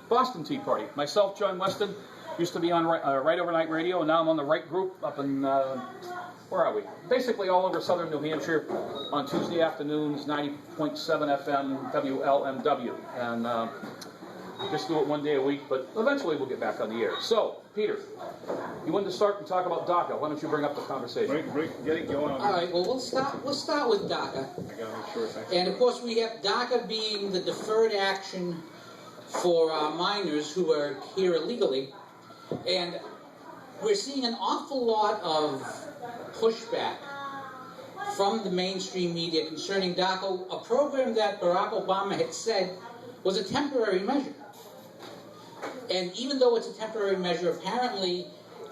Boston Tea Party. Myself, John Weston, used to be on Right Overnight Radio, and now I'm on the Right Group up in, where are we? Basically all over southern New Hampshire on Tuesday afternoons, 90.7 FM WLMW. And just do it one day a week, but eventually we'll get back on the air. So, Peter, you wanted to start and talk about DACA. Why don't you bring up the conversation? Get it going. All right, well, we'll start with DACA. I gotta make sure. And of course, we have DACA being the deferred action for minors who are here illegally. And we're seeing an awful lot of pushback from the mainstream media concerning DACA, a program that Barack Obama had said was a temporary measure. And even though it's a temporary measure, apparently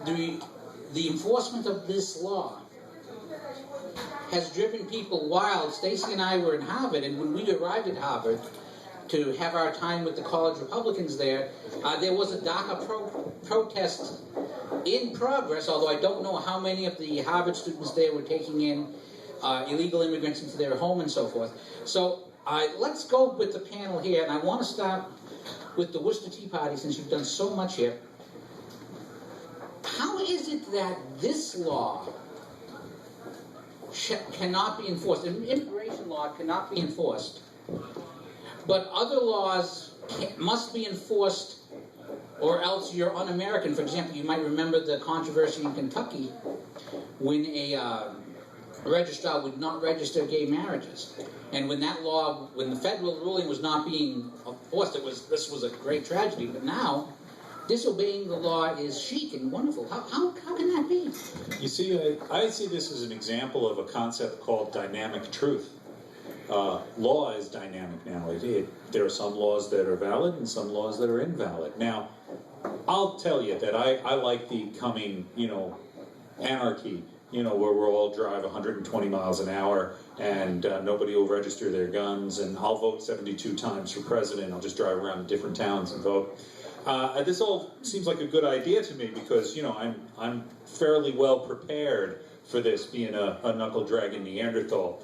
the enforcement of this law has driven people wild. Stacy and I were in Harvard, and when we arrived at Harvard to have our time with the college Republicans there was a DACA protest in progress, although I don't know how many of the Harvard students there were taking in illegal immigrants into their home and so forth. So let's go with the panel here, and I want to start with the Worcester Tea Party, since you've done so much here. How is it that this law cannot be enforced? An immigration law cannot be enforced, but other laws must be enforced, or else you're un-American. For example, you might remember the controversy in Kentucky when a registrar would not register gay marriages. And when that law, when the federal ruling was not being enforced, this was a great tragedy. But now, disobeying the law is chic and wonderful. How can that be? You see, I see this as an example of a concept called dynamic truth. Law is dynamic now. There are some laws that are valid and some laws that are invalid. Now, I'll tell you that I like the coming, anarchy, where we'll all drive 120 miles an hour and nobody will register their guns, and I'll vote 72 times for president. I'll just drive around different towns and vote. This all seems like a good idea to me because, I'm fairly well prepared for this, being a knuckle-dragging Neanderthal.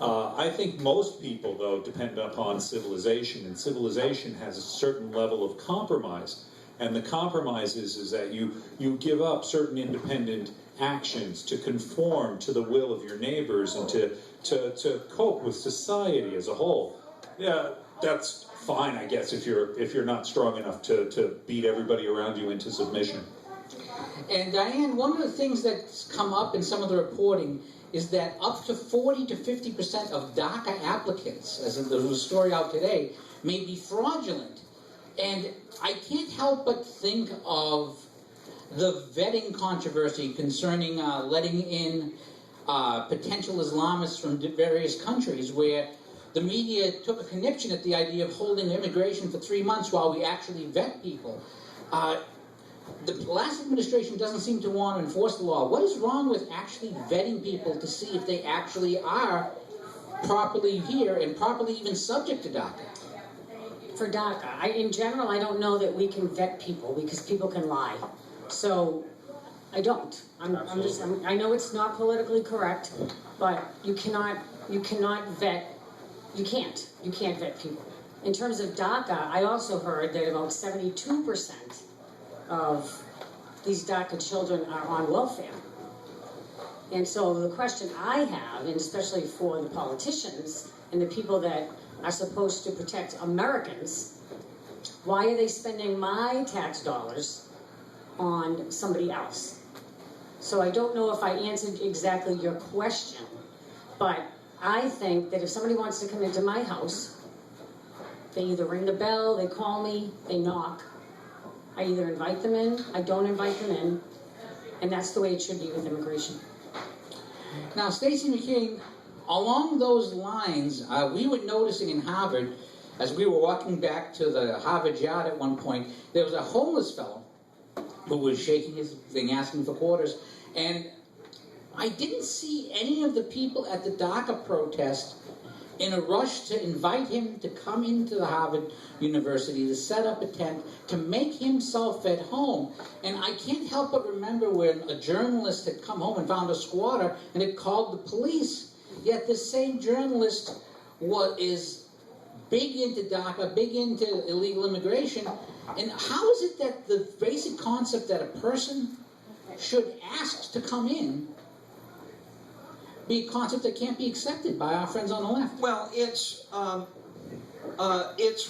I think most people, though, depend upon civilization, and civilization has a certain level of compromise. And the compromise is that you give up certain independent actions to conform to the will of your neighbors and to cope with society as a whole. Yeah, that's fine, I guess, if you're not strong enough to beat everybody around you into submission. And Diane, one of the things that's come up in some of the reporting is that up to 40 to 50% of DACA applicants, as there was a story out today, may be fraudulent. And I can't help but think of the vetting controversy concerning letting in potential Islamists from various countries, where the media took a conniption at the idea of holding immigration for 3 months while we actually vet people. The last administration doesn't seem to want to enforce the law. What is wrong with actually vetting people to see if they actually are properly here and properly even subject to DACA? For DACA, in general, I don't know that we can vet people because people can lie. So I don't. I know it's not politically correct, but you cannot vet. You can't vet people. In terms of DACA, I also heard that about 72% of these DACA children are on welfare. And so the question I have, and especially for the politicians and the people that are supposed to protect Americans, why are they spending my tax dollars on somebody else? So I don't know if I answered exactly your question, but I think that if somebody wants to come into my house, they either ring the bell, they call me, they knock. I either invite them in, I don't invite them in, and that's the way it should be with immigration. Now, Stacy McCain, along those lines, we were noticing in Harvard, as we were walking back to the Harvard yard at one point, there was a homeless fellow who was shaking his thing, asking for quarters, and I didn't see any of the people at the DACA protest in a rush to invite him to come into the Harvard University, to set up a tent, to make himself at home. And I can't help but remember when a journalist had come home and found a squatter and had called the police. Yet this same journalist is big into DACA, big into illegal immigration. And how is it that the basic concept that a person should ask to come in be a concept that can't be accepted by our friends on the left? Well, it's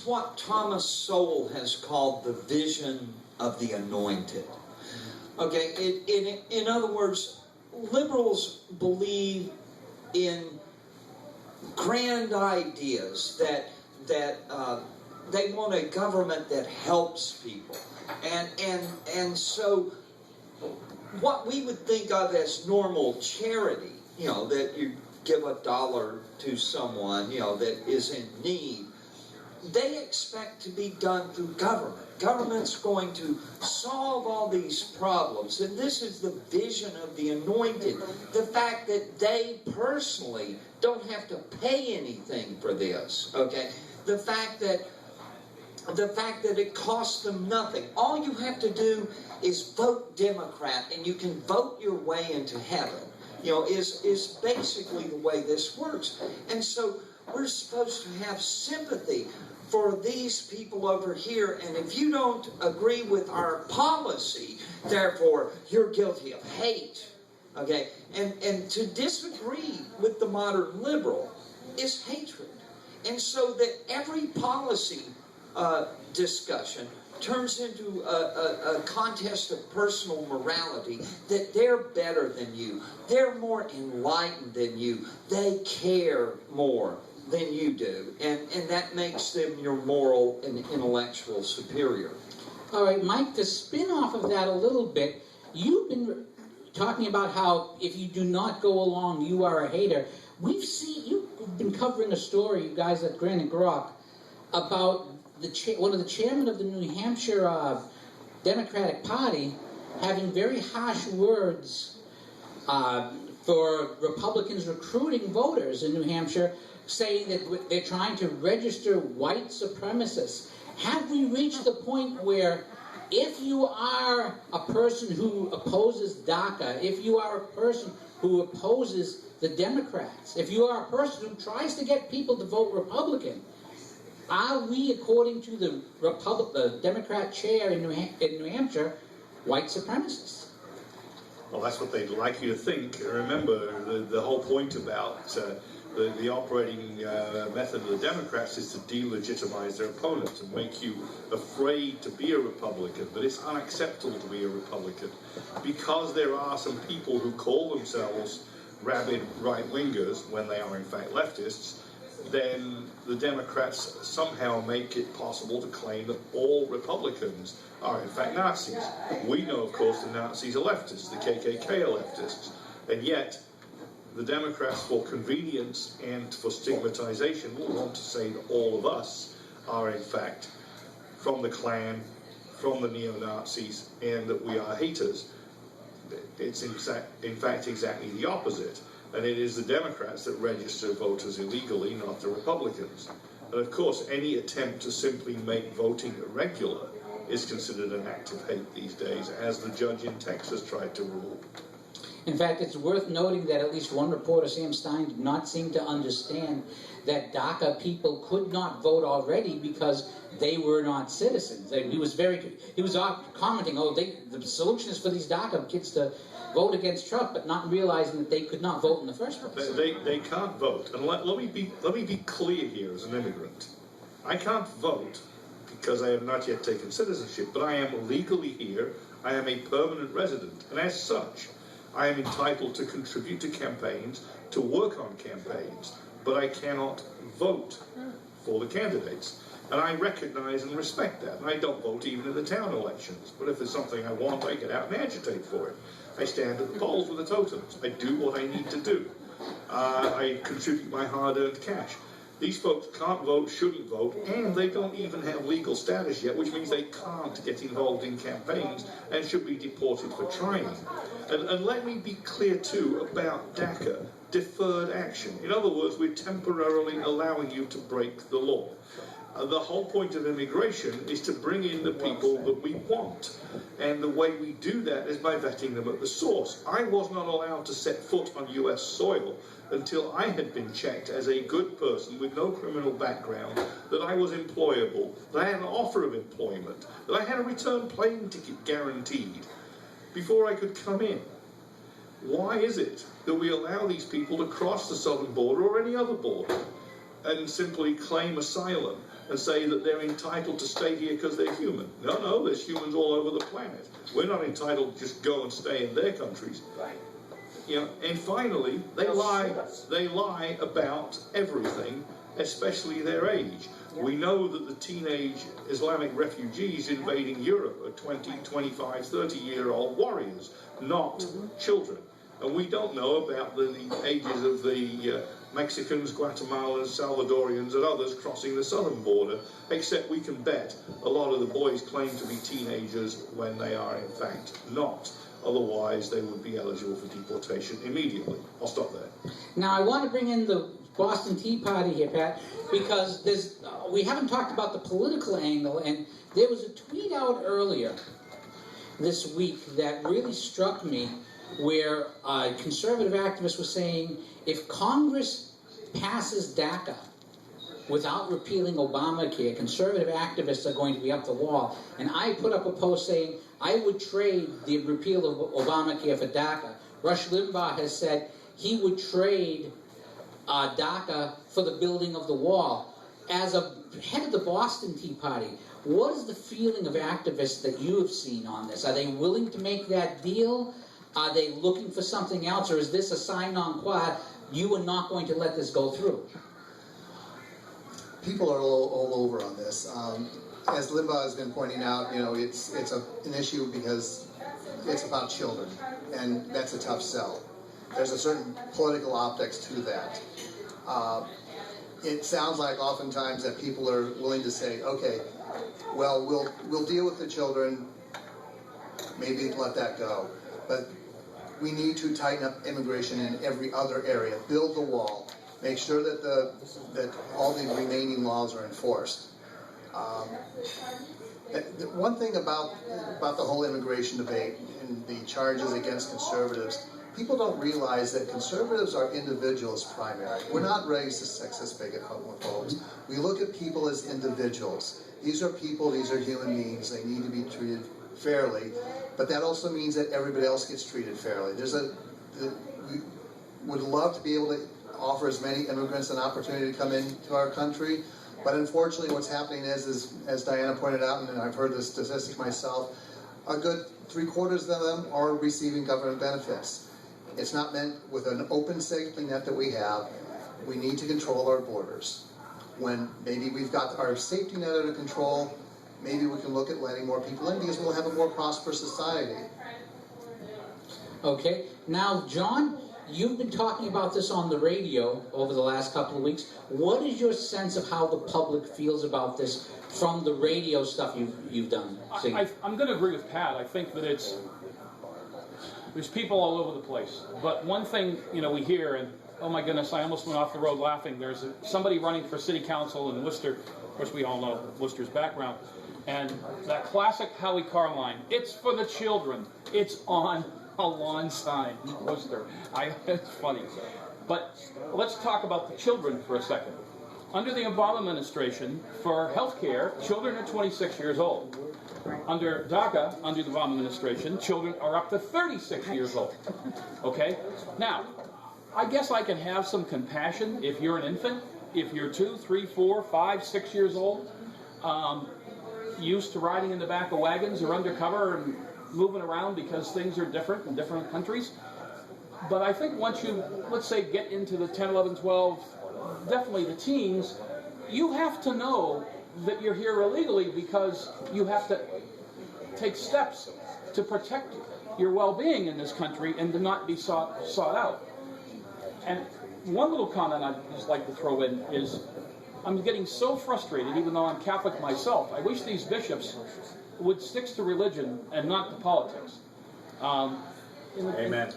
what Thomas Sowell has called the vision of the anointed. Okay, in other words, liberals believe in grand ideas that they want a government that helps people, and so what we would think of as normal charity, that you give $1 to someone, that is in need, they expect to be done through government. Government's going to solve all these problems. And this is the vision of the anointed. The fact that they personally don't have to pay anything for this. Okay? The fact that it costs them nothing. All you have to do is vote Democrat, and you can vote your way into heaven. Is basically the way this works. And so we're supposed to have sympathy for these people over here, and if you don't agree with our policy, therefore you're guilty of hate. Okay? And to disagree with the modern liberal is hatred. And so that every policy discussion turns into a contest of personal morality, that they're better than you, they're more enlightened than you, they care more than you do, and that makes them your moral and intellectual superior. All right, Mike, to spin off of that a little bit, you've been talking about how if you do not go along, you are a hater. You've been covering a story, you guys at Granite Grok, about one of the chairmen of the New Hampshire Democratic Party having very harsh words for Republicans recruiting voters in New Hampshire, saying that they're trying to register white supremacists. Have we reached the point where if you are a person who opposes DACA, if you are a person who opposes the Democrats, if you are a person who tries to get people to vote Republican, are we, according to the Democrat chair in New Hampshire, white supremacists? Well, that's what they'd like you to think. Remember, the whole point about the operating method of the Democrats is to delegitimize their opponents and make you afraid to be a Republican. But it's unacceptable to be a Republican because there are some people who call themselves rabid right-wingers when they are in fact leftists. Then the Democrats somehow make it possible to claim that all Republicans are in fact Nazis. We know, of course, the Nazis are leftists, the KKK are leftists, and yet the Democrats, for convenience and for stigmatization, will want to say that all of us are in fact from the Klan, from the neo-Nazis, and that we are haters. It's in fact exactly the opposite. And it is the Democrats that register voters illegally, not the Republicans. And of course, any attempt to simply make voting irregular is considered an act of hate these days, as the judge in Texas tried to rule. In fact, it's worth noting that at least one reporter, Sam Stein, did not seem to understand that DACA people could not vote already because they were not citizens. He was commenting, the solution is for these DACA kids to vote against Trump, but not realizing that they could not vote in the first place. They can't vote. And let me be clear here as an immigrant. I can't vote because I have not yet taken citizenship, but I am legally here. I am a permanent resident, and as such, I am entitled to contribute to campaigns, to work on campaigns, but I cannot vote for the candidates. And I recognize and respect that. And I don't vote even in the town elections. But if there's something I want, I get out and agitate for it. I stand at the polls with the totems. I do what I need to do. I contribute my hard-earned cash. These folks can't vote, shouldn't vote, and they don't even have legal status yet, which means they can't get involved in campaigns and should be deported for trying. And let me be clear, too, about DACA, deferred action. In other words, we're temporarily allowing you to break the law. The whole point of immigration is to bring in the people that we want. And the way we do that is by vetting them at the source. I was not allowed to set foot on US soil until I had been checked as a good person with no criminal background, that I was employable, that I had an offer of employment, that I had a return plane ticket guaranteed before I could come in. Why is it that we allow these people to cross the southern border or any other border and simply claim asylum and say that they're entitled to stay here because they're human? No, there's humans all over the planet. We're not entitled to just go and stay in their countries. Right. You know, and finally, they lie about everything, especially their age. We know that the teenage Islamic refugees invading Europe are 20, 25, 30-year-old warriors, not children. And we don't know about the ages of the Mexicans, Guatemalans, Salvadorians, and others crossing the southern border, except we can bet a lot of the boys claim to be teenagers when they are in fact not. Otherwise, they would be eligible for deportation immediately. I'll stop there. Now, I want to bring in the Boston Tea Party here, Pat, because we haven't talked about the political angle, and there was a tweet out earlier this week that really struck me, where a conservative activist was saying, if Congress passes DACA without repealing Obamacare, conservative activists are going to be up the wall. And I put up a post saying, I would trade the repeal of Obamacare for DACA. Rush Limbaugh has said he would trade DACA for the building of the wall. As a head of the Boston Tea Party, what is the feeling of activists that you have seen on this? Are they willing to make that deal? Are they looking for something else? Or is this a sign non qua? You are not going to let this go through. People are all over on this. As Limbaugh has been pointing out, you know, it's an issue because it's about children, and that's a tough sell. There's a certain political optics to that. It sounds like oftentimes that people are willing to say, okay, well, we'll deal with the children, maybe let that go. But we need to tighten up immigration in every other area, build the wall, make sure that that all the remaining laws are enforced. One thing about the whole immigration debate and the charges against conservatives, people don't realize that conservatives are individuals primarily. We're not racist, sexist, bigot, homophobes. We look at people as individuals. These are people, these are human beings, they need to be treated fairly, but that also means that everybody else gets treated fairly. We would love to be able to offer as many immigrants an opportunity to come into our country, but unfortunately what's happening is, as Diana pointed out, and I've heard this statistic myself, a good 3/4 of them are receiving government benefits. It's not meant with an open safety net that we have. We need to control our borders. When maybe we've got our safety net under control, maybe we can look at letting more people in because we'll have a more prosperous society. Okay. Now, John, you've been talking about this on the radio over the last couple of weeks. What is your sense of how the public feels about this from the radio stuff you've done? I'm going to agree with Pat. I think that there's people all over the place. But one thing, we hear, and oh my goodness, I almost went off the road laughing. There's somebody running for city council in Worcester. Of course, we all know Worcester's background. And that classic Howie Carr line, it's for the children. It's on a lawn sign in Worcester. It's funny. But let's talk about the children for a second. Under the Obama administration, for health care, children are 26 years old. Under DACA, under the Obama administration, children are up to 36 years old. Okay? Now, I guess I can have some compassion if you're an infant, if you're 2, 3, 4, 5, 6 years old, used to riding in the back of wagons or undercover and moving around because things are different in different countries. But I think once you, let's say, get into the 10, 11, 12, definitely the teens, you have to know that you're here illegally because you have to take steps to protect your well-being in this country and to not be sought out. And one little comment I'd just like to throw in is I'm getting so frustrated, even though I'm Catholic myself. I wish these bishops would stick to religion and not to politics. Amen.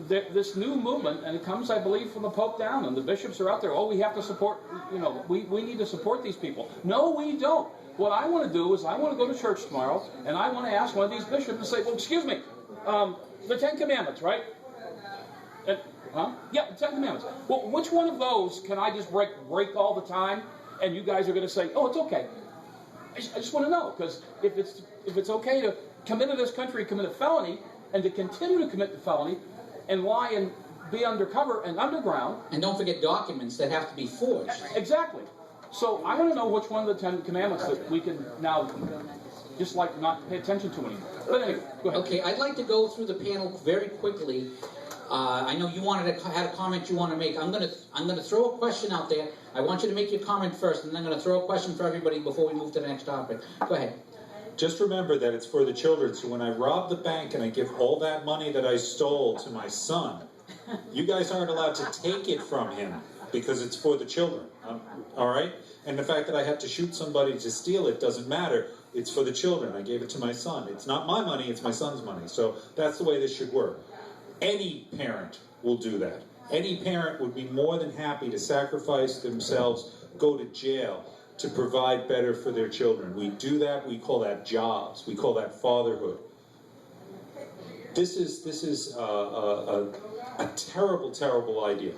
This new movement, and it comes, I believe, from the Pope down, and the bishops are out there. Oh, we have to support, we need to support these people. No, we don't. What I want to do is I want to go to church tomorrow, and I want to ask one of these bishops and say, well, excuse me, the Ten Commandments, right? Huh? Yeah, the Ten Commandments. Well, which one of those can I just break all the time, and you guys are going to say, oh, it's okay? I just want to know, because if it's okay to come into this country, commit a felony, and to continue to commit the felony, and lie and be undercover and underground. And don't forget documents that have to be forged. Exactly. So I want to know which one of the 10 Commandments that we can now just like not pay attention to anymore. But anyway, go ahead. Okay, I'd like to go through the panel very quickly. I know you had a comment you want to make. I'm gonna throw a question out there. I want you to make your comment first, and then I'm gonna throw a question for everybody before we move to the next topic. Go ahead. Just remember that it's for the children. So when I rob the bank and I give all that money that I stole to my son, you guys aren't allowed to take it from him because it's for the children. All right? And the fact that I have to shoot somebody to steal it doesn't matter. It's for the children. I gave it to my son. It's not my money, it's my son's money. So that's the way this should work. Any parent will do that. Any parent would be more than happy to sacrifice themselves, go to jail, to provide better for their children. We do that, we call that jobs, we call that fatherhood. This is a terrible, terrible idea.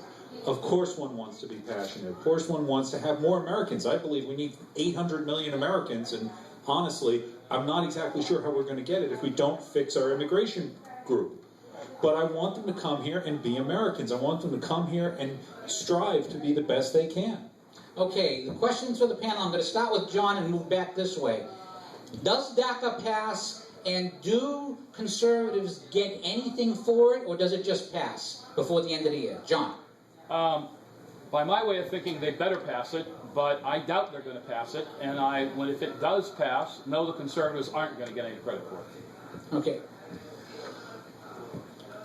Of course one wants to be passionate. Of course one wants to have more Americans. I believe we need 800 million Americans, and honestly, I'm not exactly sure how we're going to get it if we don't fix our immigration group. But I want them to come here and be Americans. I want them to come here and strive to be the best they can. Okay, the questions for the panel. I'm going to start with John and move back this way. Does DACA pass, and do conservatives get anything for it, or does it just pass before the end of the year? John. By my way of thinking, they better pass it, but I doubt they're going to pass it. And if it does pass, no, the conservatives aren't going to get any credit for it. Okay.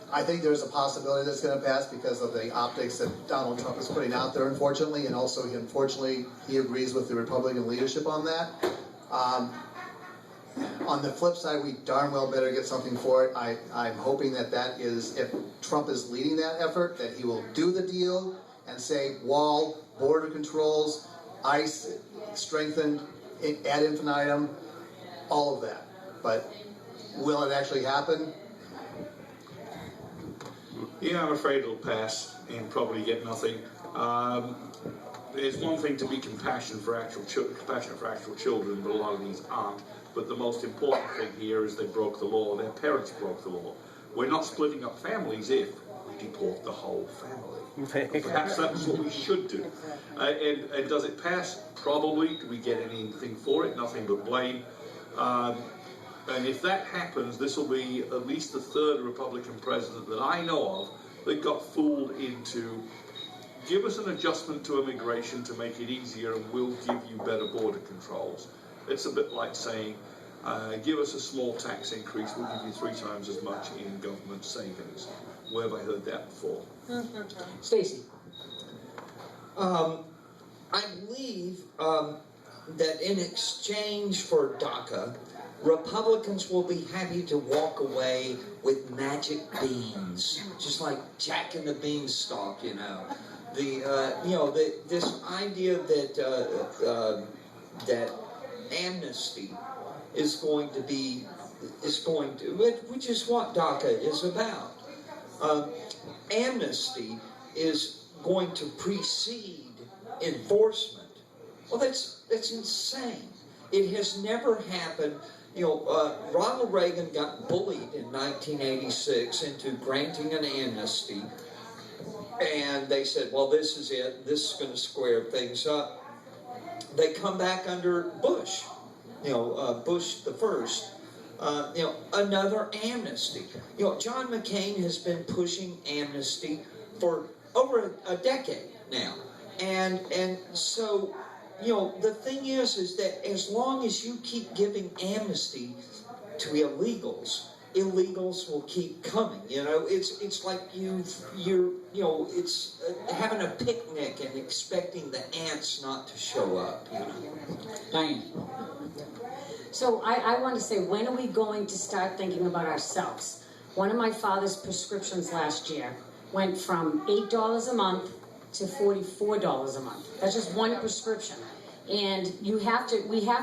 I think there's a possibility that's going to pass because of the optics that Donald Trump is putting out there, unfortunately, and also, unfortunately, he agrees with the Republican leadership on that. On the flip side, we darn well better get something for it. I'm hoping that is, if Trump is leading that effort, that he will do the deal and say wall, border controls, ICE strengthened, ad infinitum, all of that. But will it actually happen? Yeah, I'm afraid it'll pass and probably get nothing. It's one thing to be compassionate for actual children, but a lot of these aren't. But the most important thing here is they broke the law. Their parents broke the law. We're not splitting up families if we deport the whole family. Perhaps that's what we should do. And does it pass? Probably. Do we get anything for it? Nothing but blame. And if that happens, this will be at least the third Republican president that I know of that got fooled into, give us an adjustment to immigration to make it easier and we'll give you better border controls. It's a bit like saying, give us a small tax increase, we'll give you 3 times as much in government savings. Where have I heard that before? Stacy. I believe that in exchange for DACA, Republicans will be happy to walk away with magic beans, just like Jack and the Beanstalk, you know. This idea that amnesty is going to, which is what DACA is about. Amnesty is going to precede enforcement. Well, that's insane. It has never happened. Ronald Reagan got bullied in 1986 into granting an amnesty, and they said, well, this is it. This is going to square things up. They come back under Bush, Bush the first, another amnesty. John McCain has been pushing amnesty for over a decade now, and so. The thing is that as long as you keep giving amnesty to illegals will keep coming. It's like it's having a picnic and expecting the ants not to show up. Diane. So I want to say, when are we going to start thinking about ourselves? One of my father's prescriptions last year went from $8 a month to $44 a month. That's just one prescription. And we have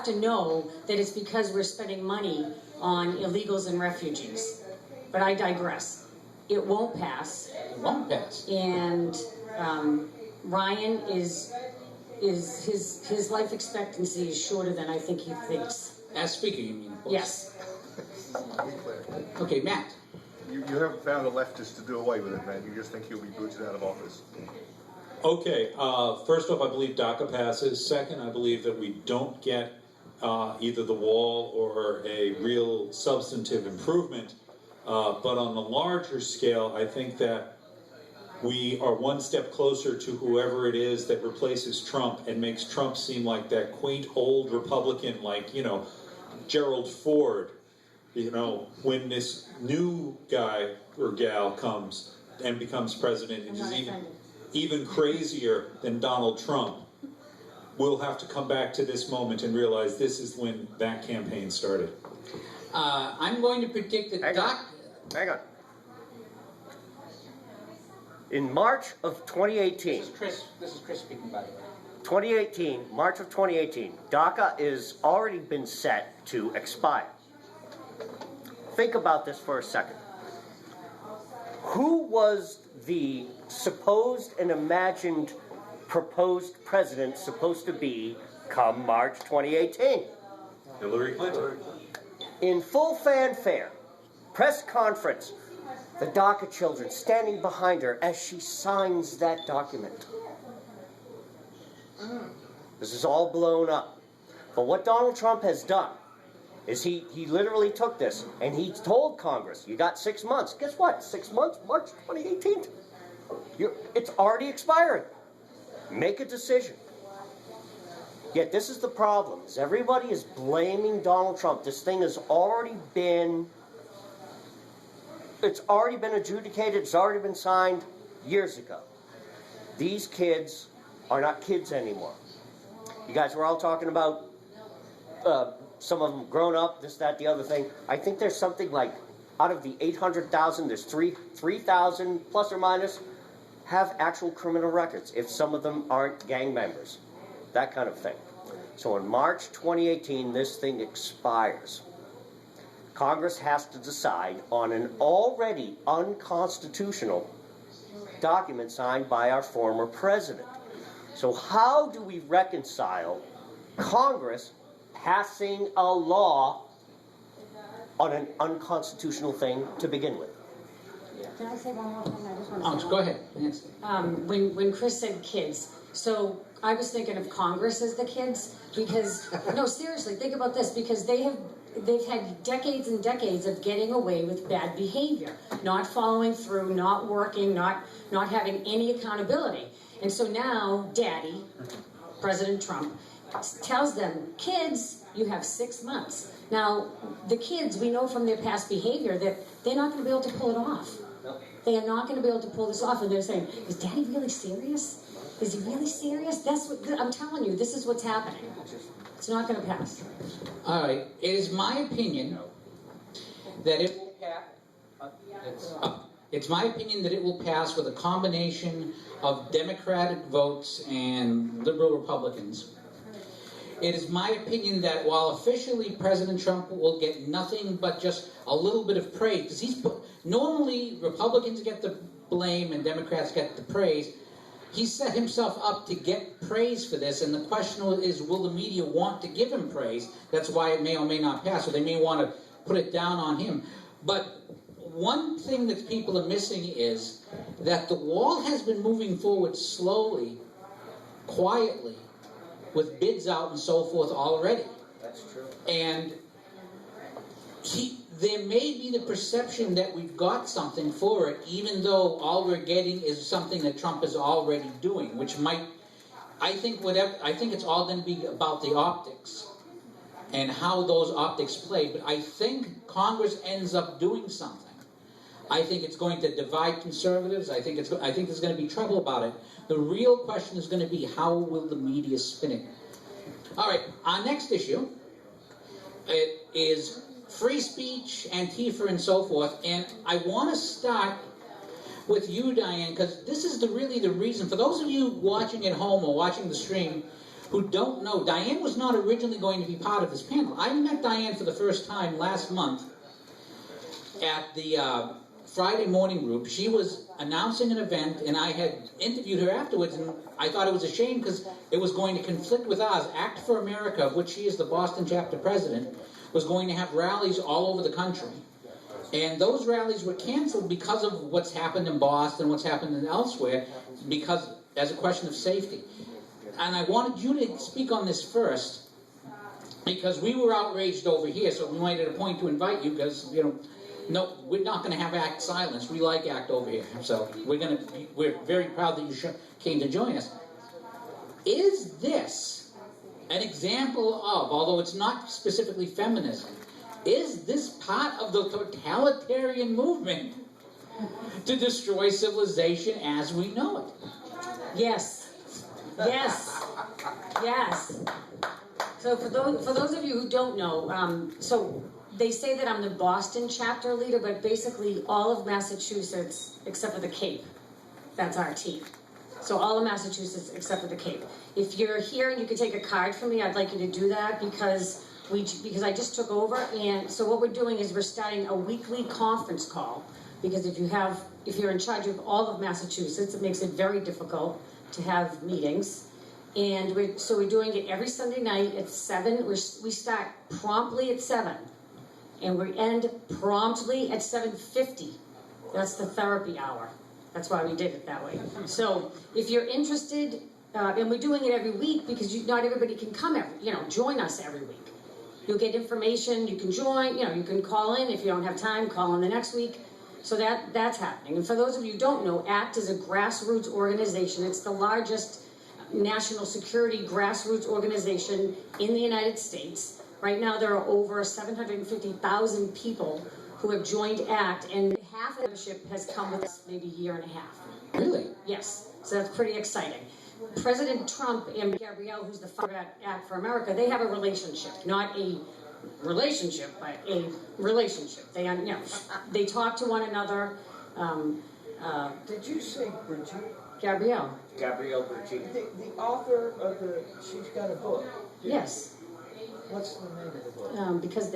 to know that it's because we're spending money on illegals and refugees. But I digress. It won't pass. It won't pass. And Ryan is his life expectancy is shorter than I think he thinks. As speaker, you mean? Of course. Yes. Be clear. Okay, Matt. You haven't found a leftist to do away with it, man. You just think he'll be booted out of office. Okay, first off, I believe DACA passes. Second, I believe that we don't get either the wall or a real substantive improvement. But on the larger scale, I think that we are one step closer to whoever it is that replaces Trump and makes Trump seem like that quaint old Republican, like, Gerald Ford. When this new guy or gal comes and becomes president and is even crazier than Donald Trump, we'll have to come back to this moment and realize this is when that campaign started. I'm going to predict that Hang on. In March of 2018, This is Chris speaking, by the way. 2018, March of 2018, DACA is already been set to expire. Think about this for a second. Who was the supposed and imagined proposed president supposed to be come March 2018? Hillary Clinton. In full fanfare, press conference, the DACA children standing behind her as she signs that document. This is all blown up. But what Donald Trump has done is he literally took this and he told Congress, you got 6 months. Guess what? 6 months, March 2018. It's already expiring. Make a decision. Yet this is the problem. Is everybody is blaming Donald Trump. This thing has already been... It's already been adjudicated. It's already been signed years ago. These kids are not kids anymore. You guys were all talking about some of them grown up, this, that, the other thing. I think there's something like, out of the 800,000, there's 3,000 plus or minus have actual criminal records, if some of them aren't gang members. That kind of thing. So in March 2018, this thing expires. Congress has to decide on an already unconstitutional document signed by our former president. So how do we reconcile Congress passing a law on an unconstitutional thing to begin with? Can I say one more thing? I just want to say Go ahead, Nancy. When Chris said kids, so I was thinking of Congress as the kids because no, seriously, think about this, because they've had decades and decades of getting away with bad behavior, not following through, not working, not having any accountability. And so now Daddy, President Trump, tells them, kids, you have 6 months. Now, the kids, we know from their past behavior that they're not going to be able to pull it off. They are not going to be able to pull this off. And they're saying, is Daddy really serious? Is he really serious? That's what I'm telling you. This is what's happening. It's not going to pass. All right. It is my opinion that it will pass. It's my opinion that it will pass with a combination of Democratic votes and liberal Republicans. It is my opinion that while officially President Trump will get nothing but just a little bit of praise, because normally Republicans get the blame and Democrats get the praise. He set himself up to get praise for this, and the question is, will the media want to give him praise? That's why it may or may not pass, or they may want to put it down on him. But one thing that people are missing is that the wall has been moving forward slowly, quietly, with bids out and so forth already. That's true. And there may be the perception that we've got something for it, even though all we're getting is something that Trump is already doing, which might, I think it's all going to be about the optics and how those optics play. But I think Congress ends up doing something. I think it's going to divide conservatives. I think there's going to be trouble about it. The real question is going to be, how will the media spin it? All right, our next issue, it is free speech, Antifa, and so forth. And I want to start with you, Diane, because this is really the reason. For those of you watching at home or watching the stream who don't know, Diane was not originally going to be part of this panel. I met Diane for the first time last month at the Friday morning group. She was announcing an event, and I had interviewed her afterwards, and I thought it was a shame because it was going to conflict with ours. Act for America, of which she is the Boston chapter president, was going to have rallies all over the country. And those rallies were canceled because of what's happened in Boston, what's happened elsewhere, because as a question of safety. And I wanted you to speak on this first, because we were outraged over here, so we made it a point to invite you, because, no, we're not going to have ACT silence. We like ACT over here, so we're very proud that you came to join us. Is this an example of, although it's not specifically feminism, is this part of the totalitarian movement to destroy civilization as we know it? Yes. Yes. Yes. So for those of you who don't know, so they say that I'm the Boston chapter leader, but basically all of Massachusetts, except for the Cape, that's our team. So all of Massachusetts except for the Cape. If you're here and you can take a card from me, I'd like you to do that because I just took over. And so what we're doing is we're starting a weekly conference call, because if you're in charge of all of Massachusetts, it makes it very difficult to have meetings. And we're doing it every Sunday night at 7. We start promptly at 7. And we end promptly at 7:50. That's the therapy hour. That's why we did it that way. So if you're interested, and we're doing it every week because not everybody can come join us every week. You'll get information, you can join, you can call in. If you don't have time, call in the next week. So that's happening. And for those of you who don't know, ACT is a grassroots organization. It's the largest national security grassroots organization in the United States. Right now there are over 750,000 people who have joined ACT, and half of the membership has come with us maybe a year and a half. Really? Yes. So that's pretty exciting. President Trump and Gabrielle, who's the founder of ACT for America, they have a relationship. Not a relationship, but a relationship. They talk to one another. Did you say Bridget? Gabrielle. Gabrielle Bergini. The author of she's got a book. Yes. What's the name of the book? Because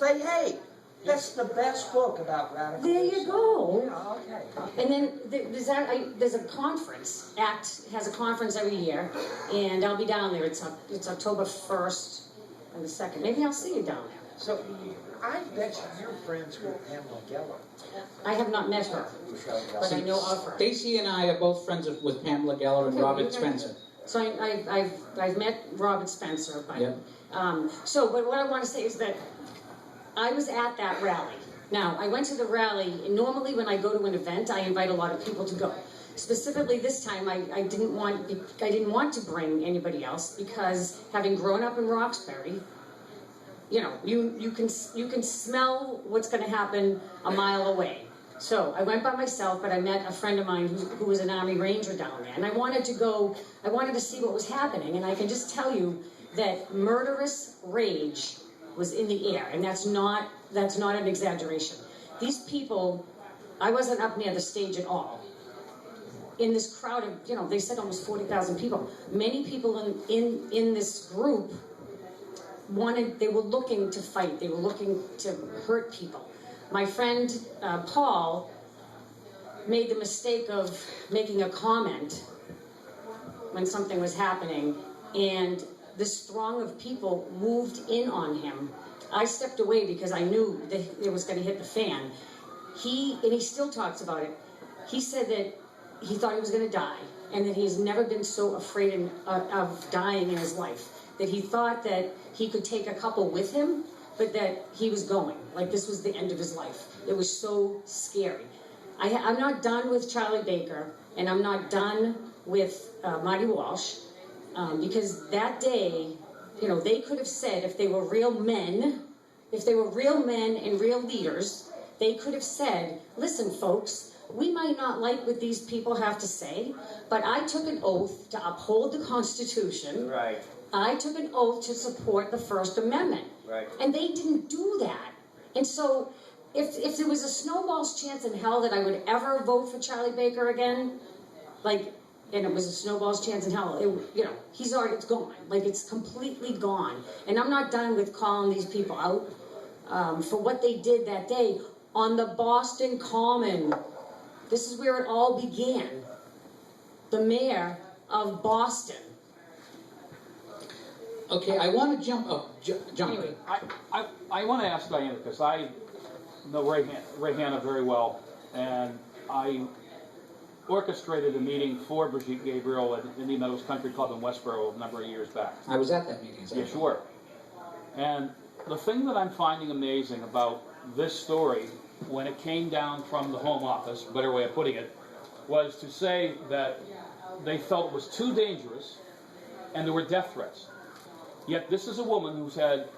they hate. That's the best book about radical. There you go. Yeah, okay. And then there's a conference. ACT has a conference every year, and I'll be down there. It's October 1st and the 2nd. Maybe I'll see you down there. So I bet you're friends with Pamela Geller. I have not met her, but I know of her. Stacy and I are both friends with Pamela Geller and Robert Spencer. So I've met Robert Spencer. But, Yep. But what I want to say is that I was at that rally. Now, I went to the rally, and normally when I go to an event, I invite a lot of people to go. Specifically this time, I didn't want to bring anybody else because having grown up in Roxbury, you can smell what's going to happen a mile away. So I went by myself, but I met a friend of mine who was an Army Ranger down there, and I wanted to see what was happening, and I can just tell you that murderous rage was in the air, and that's not an exaggeration. These people, I wasn't up near the stage at all. In this crowd of, they said almost 40,000 people. Many people in this group they were looking to fight. They were looking to hurt people. My friend Paul made the mistake of making a comment when something was happening, and this throng of people moved in on him. I stepped away because I knew that it was going to hit the fan. He still talks about it. He said that he thought he was going to die, and that he's never been so afraid of dying in his life. That he thought that he could take a couple with him, but that he was going. Like this was the end of his life. It was so scary. I'm not done with Charlie Baker, and I'm not done with Marty Walsh, because that day, they could have said, if they were real men and real leaders, they could have said, listen, folks, we might not like what these people have to say, but I took an oath to uphold the Constitution. Right. I took an oath to support the First Amendment. Right. And they didn't do that. And so if there was a snowball's chance in hell that I would ever vote for Charlie Baker again, like, and it was a snowball's chance in hell, he's already, it's gone. Like, it's completely gone. And I'm not done with calling these people out for what they did that day on the Boston Common. This is where it all began. The mayor of Boston. Okay, I want to jump. Anyway. I want to ask Diana, because I know Ray very well, and I orchestrated a meeting for Brigitte Gabriel at Indian Meadows Country Club in Westboro a number of years back. I was at that meeting. Yes, you were. And the thing that I'm finding amazing about this story, when it came down from the Home Office, a better way of putting it, was to say that they felt it was too dangerous and there were death threats. Yet this is a woman who's had,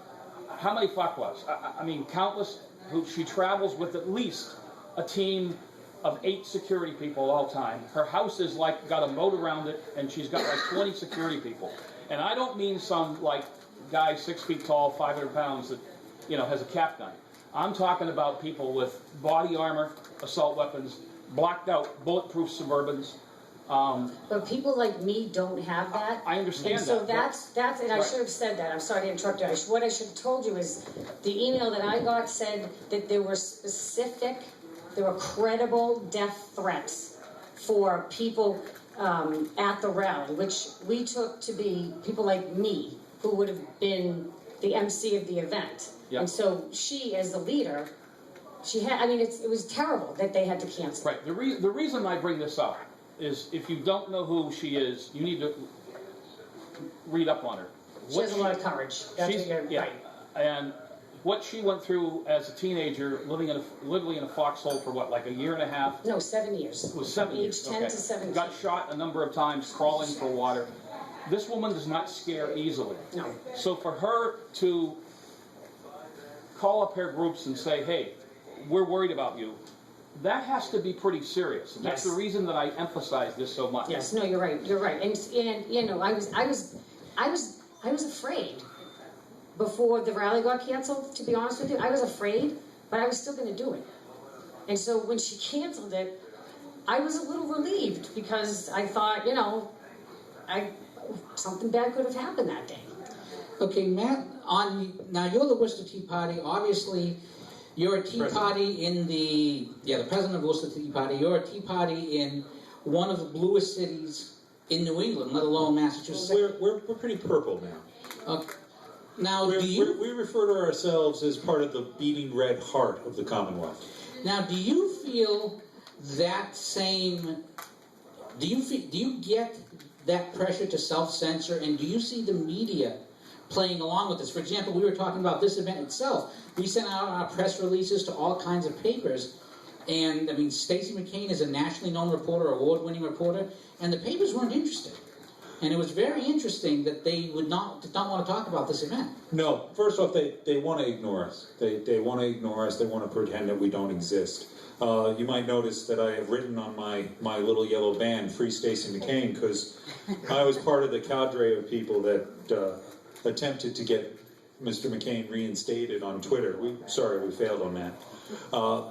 how many fatwas? I mean, countless, who she travels with at least a team of 8 security people all the time. Her house is like, got a moat around it, and she's got like 20 security people. And I don't mean some like guy 6 feet tall, 500 pounds that, has a cap gun. I'm talking about people with body armor, assault weapons, blacked out, bulletproof Suburbans. But people like me don't have that. I understand and so that. that's and I should have said that. I'm sorry to interrupt you. What I should have told you is the email that I got said that there were credible death threats for people at the rally, which we took to be people like me, who would have been the MC of the event. Yep. And so she, as the leader, it was terrible that they had to cancel. Right. The reason I bring this up is, if you don't know who she is, you need to read up on her. She has a lot of courage. That's what you're right. And what she went through as a teenager, literally in a foxhole for what, like a year and a half? No, 7 years. It was 7 years. Age 10 to 17. Got shot a number of times, crawling for water. This woman does not scare easily. No. So for her to call up her groups and say, hey, we're worried about you, that has to be pretty serious. And that's the reason that I emphasize this so much. Yes, no, you're right. You're right. And I was afraid before the rally got canceled, to be honest with you. I was afraid, but I was still going to do it. And so when she canceled it, I was a little relieved, because I thought, something bad could have happened that day. Okay, Matt, now you're the Worcester Tea Party. Obviously, you're a Tea Party in the president of Worcester Tea Party. You're a Tea Party in one of the bluest cities in New England, let alone Massachusetts. We're pretty purple now. Now, we refer to ourselves as part of the beating red heart of the Commonwealth. Now, do you feel that same? Do you get that pressure to self-censor, and do you see the media playing along with this? For example, we were talking about this event itself. We sent out our press releases to all kinds of papers, and I mean, Stacy McCain is a nationally known reporter, award-winning reporter, and the papers weren't interested. And it was very interesting that they did not want to talk about this event. No, first off, they want to ignore us. They want to ignore us. They want to pretend that we don't exist. You might notice that I have written on my little yellow band, Free Stacy McCain, because I was part of the cadre of people that attempted to get Mr. McCain reinstated on Twitter. We failed on that.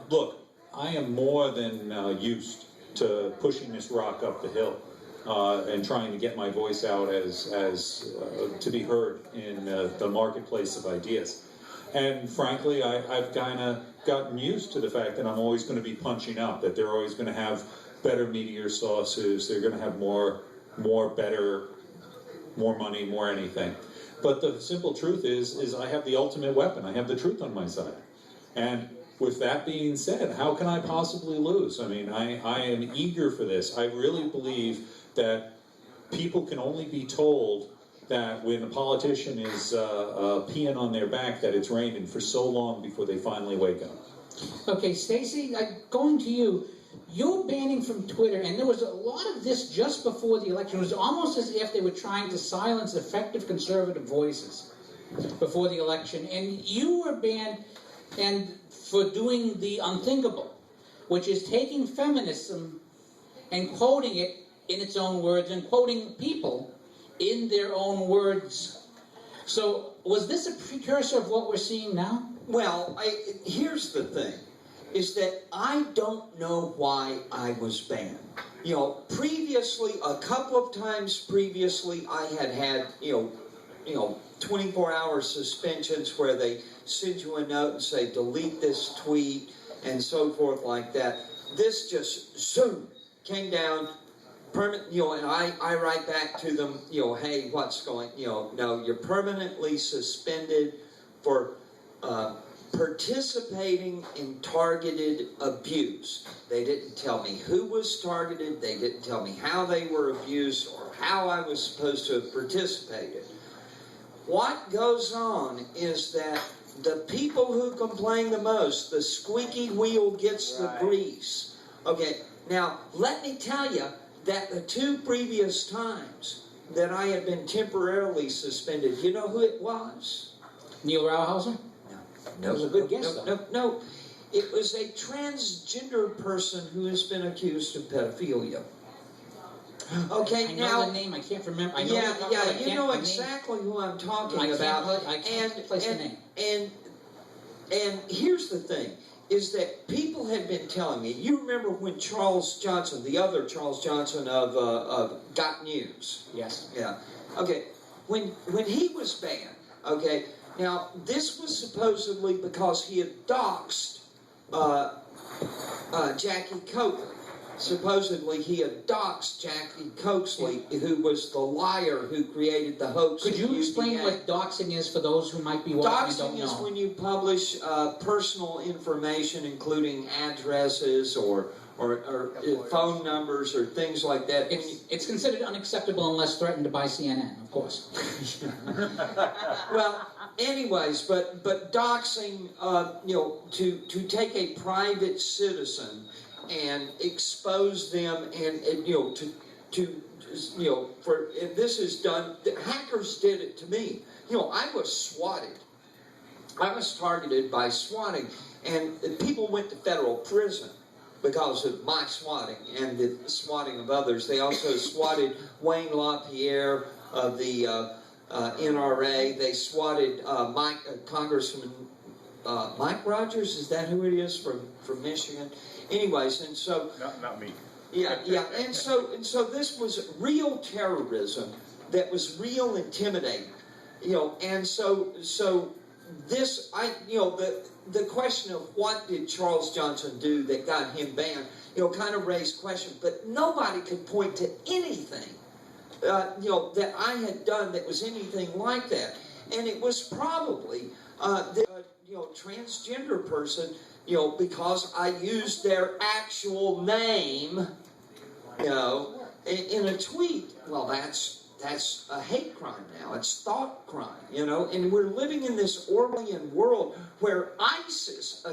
Look, I am more than used to pushing this rock up the hill and trying to get my voice out as to be heard in the marketplace of ideas. And frankly, I've kind of gotten used to the fact that I'm always going to be punching up, that they're always going to have better media sources, they're going to have more better, more money, more anything. But the simple truth is I have the ultimate weapon. I have the truth on my side. And with that being said, how can I possibly lose? I mean, I am eager for this. I really believe that people can only be told that when a politician is peeing on their back that it's raining for so long before they finally wake up. Okay, Stacy, going to you. You're banning from Twitter, and there was a lot of this just before the election. It was almost as if they were trying to silence effective conservative voices before the election. And you were banned for doing the unthinkable, which is taking feminism and quoting it in its own words and quoting people in their own words. So, was this a precursor of what we're seeing now? Well, here's the thing, is that I don't know why I was banned. You know, previously, a couple of times previously, I had 24-hour suspensions where they send you a note and say, delete this tweet, and so forth like that. This just, zoom, came down, permanent, and I write back to them, hey, what's going, no, you're permanently suspended for participating in targeted abuse. They didn't tell me who was targeted, they didn't tell me how they were abused, or how I was supposed to have participated. What goes on is that the people who complain the most, the squeaky wheel gets the grease. Okay, now let me tell you that the 2 previous times that I had been temporarily suspended, you know who it was? Neil Rauhauser? No. That was a good guess, though. No. It was a transgender person who has been accused of pedophilia. Okay, I know the name, I can't remember. I know you know exactly who I'm talking about. I can't place the name. And here's the thing, is that people had been telling me, you remember when Charles Johnson, the other Charles Johnson of Got News? Yes. Yeah. Okay, when he was banned, okay, now this was supposedly because he had doxed Jackie Coakley. Supposedly he had doxed Jackie Coakley, who was the liar who created the hoax. Could you explain what doxing is for those who might be watching and don't know? Doxing is when you publish personal information, including addresses or phone numbers or things like that. It's considered unacceptable unless threatened by CNN, of course. Well, anyways, but doxing, to take a private citizen and expose them, and this is done. The hackers did it to me. I was swatted. I was targeted by swatting, and people went to federal prison because of my swatting and the swatting of others. They also swatted Wayne LaPierre of the NRA. They swatted Congressman Mike Rogers. Is that who it is from Michigan? Anyways, and so not me. Yeah, and so this was real terrorism that was real intimidating, and so this the question of what did Charles Johnson do that got him banned, kind of raised questions, but nobody could point to anything, that I had done that was anything like that, and it was probably transgender person. Because I used their actual name, in a tweet. Well, that's a hate crime now. It's thought crime, And we're living in this Orwellian world where ISIS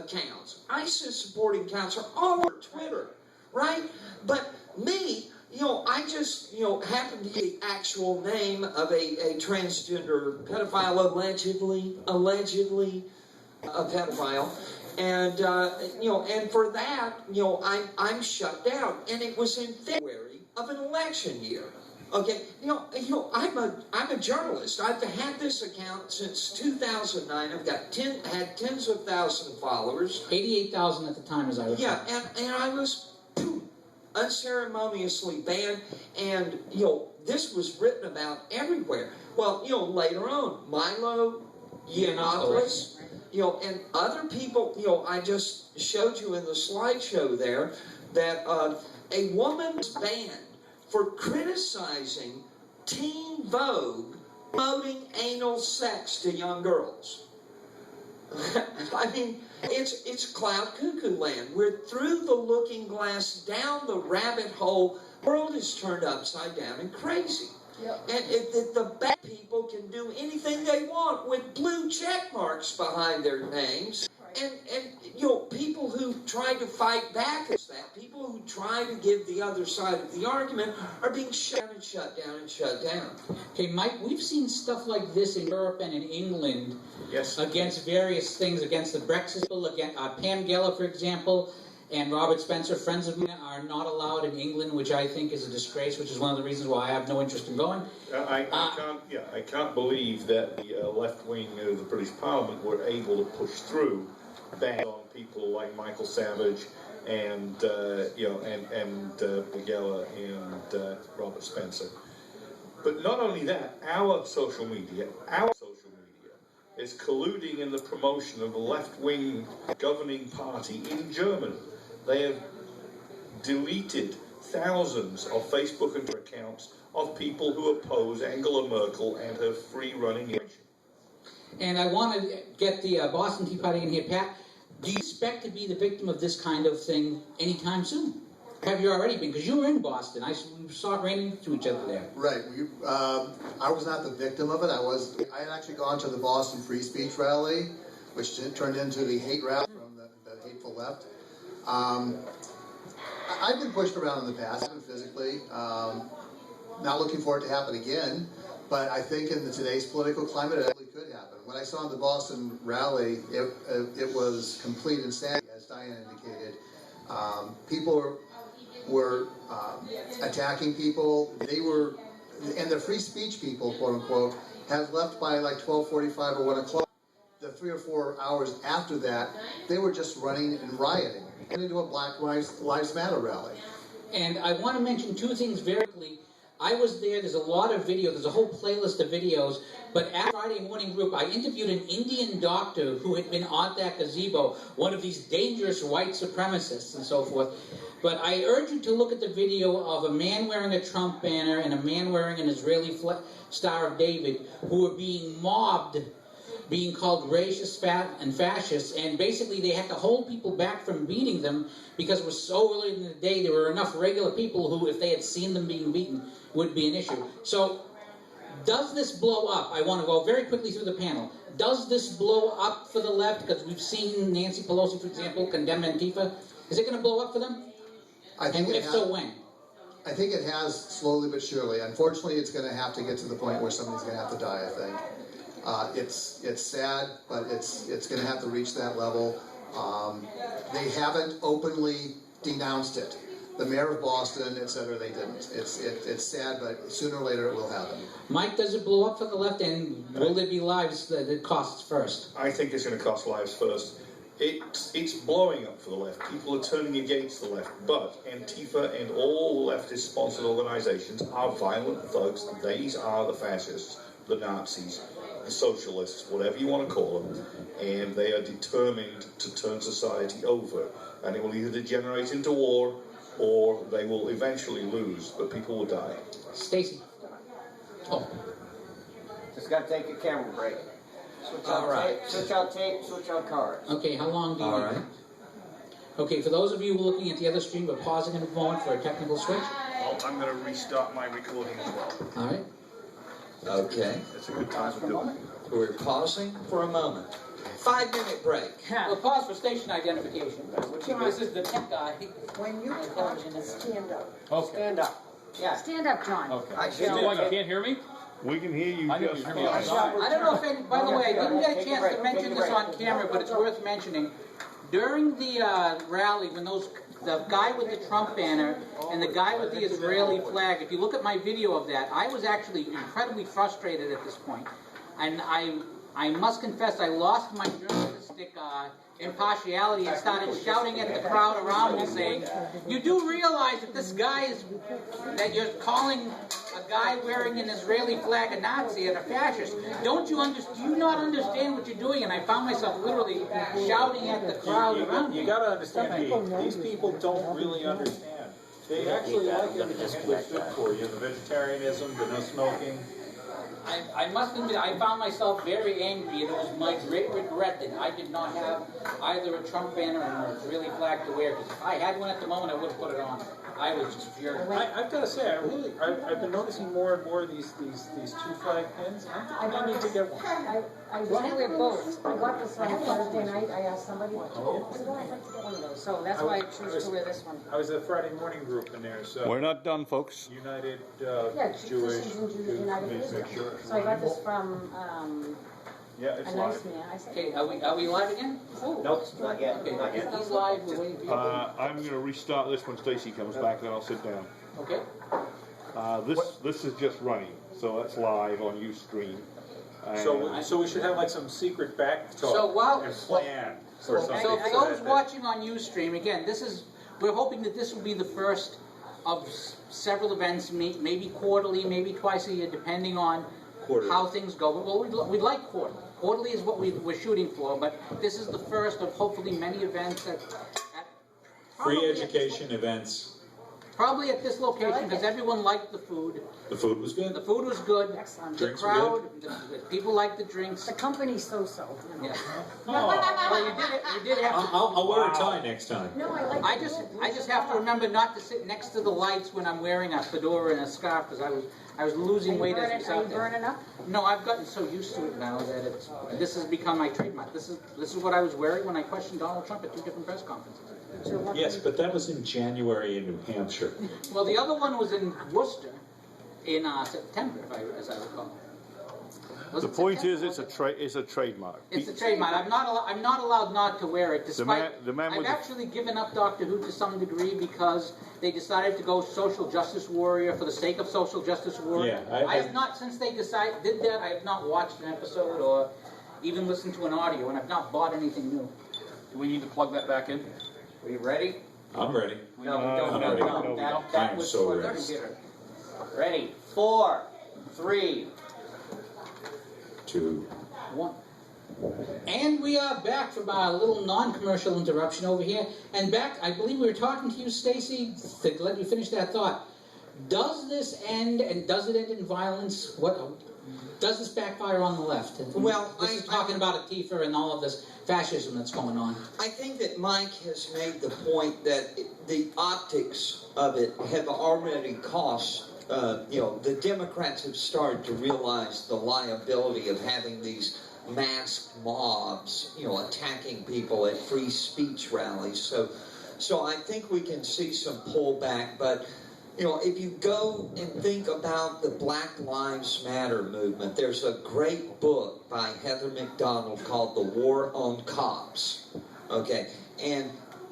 supporting accounts are all over Twitter, right? But me, I just, happen to get the actual name of a transgender pedophile, allegedly a pedophile. And, and for that, I'm shut down. And it was in February of an election year. Okay, I'm a journalist. I've had this account since 2009. I've got had tens of thousands of followers. 88,000 at the time, as I recall. Yeah, and I was unceremoniously banned. And, this was written about everywhere. Well, later on, Milo Yiannopoulos, and other people, I just showed you in the slideshow there that a woman was banned for criticizing Teen Vogue promoting anal sex to young girls. I mean, it's cloud cuckoo land. We're through the looking glass, down the rabbit hole. The world is turned upside down and crazy. Yep. And the bad people can do anything they want with blue check marks behind their names. And people who try to fight back against that, people who try to give the other side of the argument are being shut down. Okay, Mike, we've seen stuff like this in Europe and in England. Yes. Against various things, against the Brexit bill, against Pam Geller, for example, and Robert Spencer, friends of mine, are not allowed in England, which I think is a disgrace, which is one of the reasons why I have no interest in going. I can't believe that the left wing of the British Parliament were able to push through bans on people like Michael Savage and Miguel and Robert Spencer. But not only that, our social media is colluding in the promotion of the left-wing governing party in Germany. They have deleted thousands of Facebook and Twitter accounts of people who oppose Angela Merkel and her free-running election. And I want to get the Boston Tea Party in here. Pat, do you expect to be the victim of this kind of thing anytime soon? Have you already been? Because you were in Boston. We saw it running into each other there. Right. I was not the victim of it. I had actually gone to the Boston Free Speech rally, which turned into the hate rally from the hateful left. I've been pushed around in the past, physically. Not looking for it to happen again, but I think in today's political climate, it actually could happen. When I saw the Boston rally, it was complete insanity, as Diane indicated. People were attacking people. And the free speech people, quote unquote, had left by like 12:45 or 1 o'clock. The 3 or 4 hours after that, they were just running and rioting. And into a Black Lives Matter rally. And I want to mention two things very quickly. I was there. There's a lot of video. There's a whole playlist of videos. But at Friday morning group, I interviewed an Indian doctor who had been on that gazebo, one of these dangerous white supremacists and so forth. But I urge you to look at the video of a man wearing a Trump banner and a man wearing an Israeli Star of David who were being mobbed, being called racist and fascists, and basically they had to hold people back from beating them because it was so early in the day there were enough regular people who, if they had seen them being beaten, would be an issue. So, does this blow up? I want to go very quickly through the panel. Does this blow up for the left? Because we've seen Nancy Pelosi, for example, condemn Antifa. Is it going to blow up for them? And if so, when? I think it has, slowly but surely. Unfortunately, it's going to have to get to the point where somebody's going to have to die, I think. It's sad, but it's going to have to reach that level. They haven't openly denounced it. The mayor of Boston, etc., they didn't. It's sad, but sooner or later it will happen. Mike, does it blow up for the left, and will there be lives that it costs first? I think it's going to cost lives first. It's blowing up for the left. People are turning against the left. But Antifa and all leftist-sponsored organizations are violent thugs. These are the fascists, the Nazis, the socialists, whatever you want to call them. And they are determined to turn society over. And it will either degenerate into war or they will eventually lose, but people will die. Stacy. Oh. Just got to take a camera break. Switch out tape, switch out cards. Okay, how long do you need? All right. Okay, for those of you looking at the other stream, we're pausing in a moment for a technical switch. Well, I'm going to restart my recording as well. All right. Okay. It's a good time to do it. We're pausing for a moment. 5-minute break. We'll pause for station identification. This is the tech guy. When you talk, stand up. Okay. Stand up. Yeah. Stand up, John. Okay. I You can't hear me? We can hear you I know just you hear me. fine. I don't know if any, by the way, I didn't get a chance to mention this on camera, but it's worth mentioning. During the rally, when the guy with the Trump banner and the guy with the Israeli flag, if you look at my video of that, I was actually incredibly frustrated at this point. And I must confess, I lost my journalistic impartiality and started shouting at the crowd around me saying, you do realize that this guy is, that you're calling a guy wearing an Israeli flag a Nazi and a fascist. Do you not understand what you're doing? And I found myself literally shouting at the crowd around me. You got to understand, these people don't really understand. They actually like everything that's good for you. The vegetarianism, the no smoking. I must admit, I found myself very angry, and it was my great regret that I did not have either a Trump banner or an Israeli flag to wear, because if I had one at the moment, I would have put it on. I was just furious. I've got to say, I've been noticing more and more of these two flag pins. I need to get one. I was going to wear both. I got this one Thursday night. I asked somebody, I said, I'd like to get one of those. So that's why I chose to wear this one. I was at Friday morning group in there, so We're not done, folks. United Yeah, Jewish Christians and Jews United. Make sure. So I got this from Yeah, it's A live. nice man. I said, Okay, are we live again? Oh. Nope, not yet. Okay, Not yet. he's live. We're waiting for you. I'm going to restart this when Stacy comes back, then I'll sit down. Okay. This is just running, so that's live on Ustream. So we should have like some secret back talk So while- and plan or something. So for those watching on Ustream, again, we're hoping that this will be the first of several events, maybe quarterly, maybe twice a year, depending on Quarterly. how things go. But we'd like quarterly. Quarterly is what we're shooting for, but this is the first of hopefully many events at Free probably education events. Probably at this location, because everyone liked the food. The food was good. The food was good. Excellent. The Drinks were crowd, the people liked the drinks. the company's so-so. Yeah. Well, you did have to. I'll wear a tie next time. No, I like I just have to remember not to sit next to the lights when I'm wearing a fedora and a scarf, because I was losing weight as we Are sat you there. burning up? No, I've gotten so used to it now that this has become my trademark. This is what I was wearing when I questioned Donald Trump at 2 different press conferences. Yes, but that was in January in New Hampshire. Well, the other one was in Worcester in September, as I recall. Was The it point September? is, it's a trademark. It's a trademark. I'm not allowed not to wear it. Despite the man I've with the- actually given up Doctor Who to some degree because they decided to go social justice warrior for the sake of social justice warrior. Yeah, I have not, since they did that, I have not watched an episode or even listened to an audio, and I've not bought anything new. Do we need to plug that back in? Are you ready? I'm ready. No, we don't. I'm No, ready. no. I That am was so for the ready. computer. Ready? 4, 3. 2. One. And we are back from our little non-commercial interruption over here. And back, I believe we were talking to you, Stacy, to let you finish that thought. Does this end, and does it end in violence? What does this backfire on the left? And Well, this is talking about Antifa and all of this fascism that's going on. I think that Mike has made the point that the optics of it have already cost. The Democrats have started to realize the liability of having these masked mobs, attacking people at free speech rallies. So I think we can see some pullback. But if you go and think about the Black Lives Matter movement, there's a great book by Heather McDonald called The War on Cops. Okay, and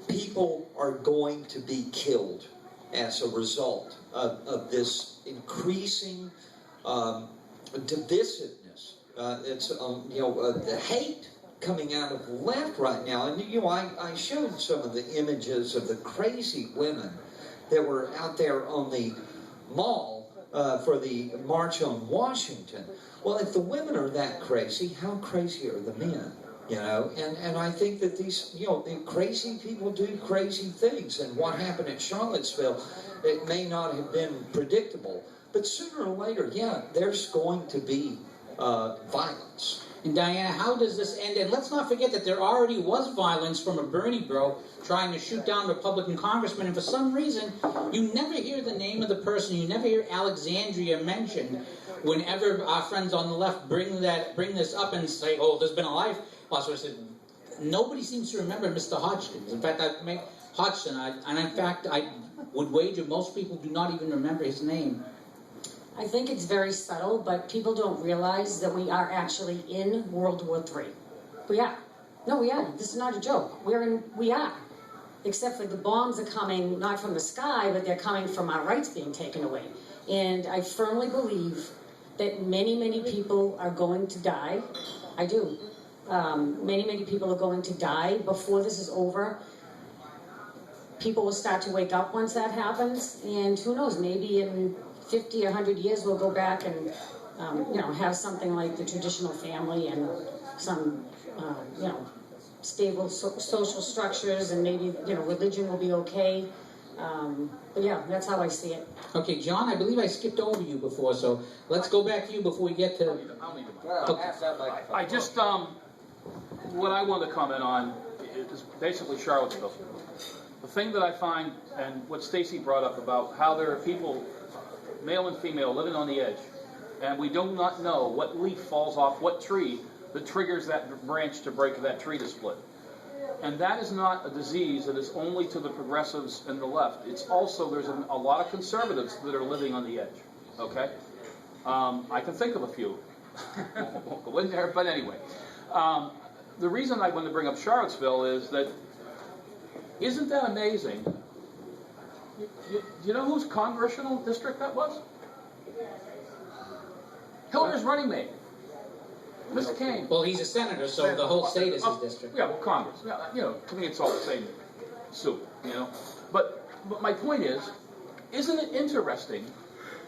people are going to be killed as a result of this increasing divisiveness. It's the hate coming out of the left right now. And I showed some of the images of the crazy women that were out there on the mall for the March on Washington. Well, if the women are that crazy, how crazy are the men? And I think that these, the crazy people do crazy things. And what happened at Charlottesville, it may not have been predictable, but sooner or later, there's going to be violence. And Diana, how does this end? And let's not forget that there already was violence from a Bernie bro trying to shoot down Republican congressmen. And for some reason, you never hear the name of the person. You never hear Alexandria mentioned whenever our friends on the left bring this up and say, "Oh, there's been a life loss." I said, nobody seems to remember Mr. Hodgkins. In fact, I would wager most people do not even remember his name. I think it's very subtle, but people don't realize that we are actually in World War III. We are. No, we are. This is not a joke. We are. Except for the bombs are coming not from the sky, but they're coming from our rights being taken away. And I firmly believe that many, many people are going to die. I do. Many, many people are going to die before this is over. People will start to wake up once that happens, and who knows, maybe in 50 or 100 years we'll go back and have something like the traditional family and some stable social structures, and maybe religion will be okay. But yeah, that's how I see it. Okay, John, I believe I skipped over you before, so let's go back to you before we get to... I'll leave it. Well, pass that microphone. I just, what I want to comment on is basically Charlottesville. The thing that I find, and what Stacy brought up about how there are people, male and female, living on the edge, and we do not know what leaf falls off what tree that triggers that branch to break that tree to split. And that is not a disease that is only to the progressives and the left. It's also, there's a lot of conservatives that are living on the edge, okay? I can think of a few. won't go in there, but anyway. The reason I wanted to bring up Charlottesville is that, isn't that amazing? You know whose congressional district that was? Hillary's running mate, Mr. Kane. Well, he's a senator, so the whole state is his district. Yeah, well, Congress. Yeah, you know, to me it's all the same soup, you know. But my point is, isn't it interesting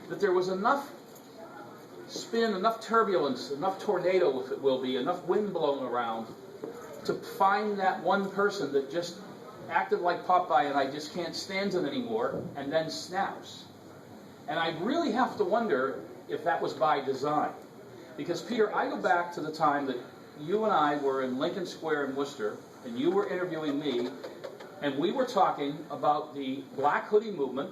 that there was enough spin, enough turbulence, enough tornado, if it will be, enough wind blowing around to find that one person that just acted like Popeye and I just can't stand it anymore, and then snaps. And I really have to wonder if that was by design. Because, Peter, I go back to the time that you and I were in Lincoln Square in Worcester, and you were interviewing me, and we were talking about the Black Hoodie movement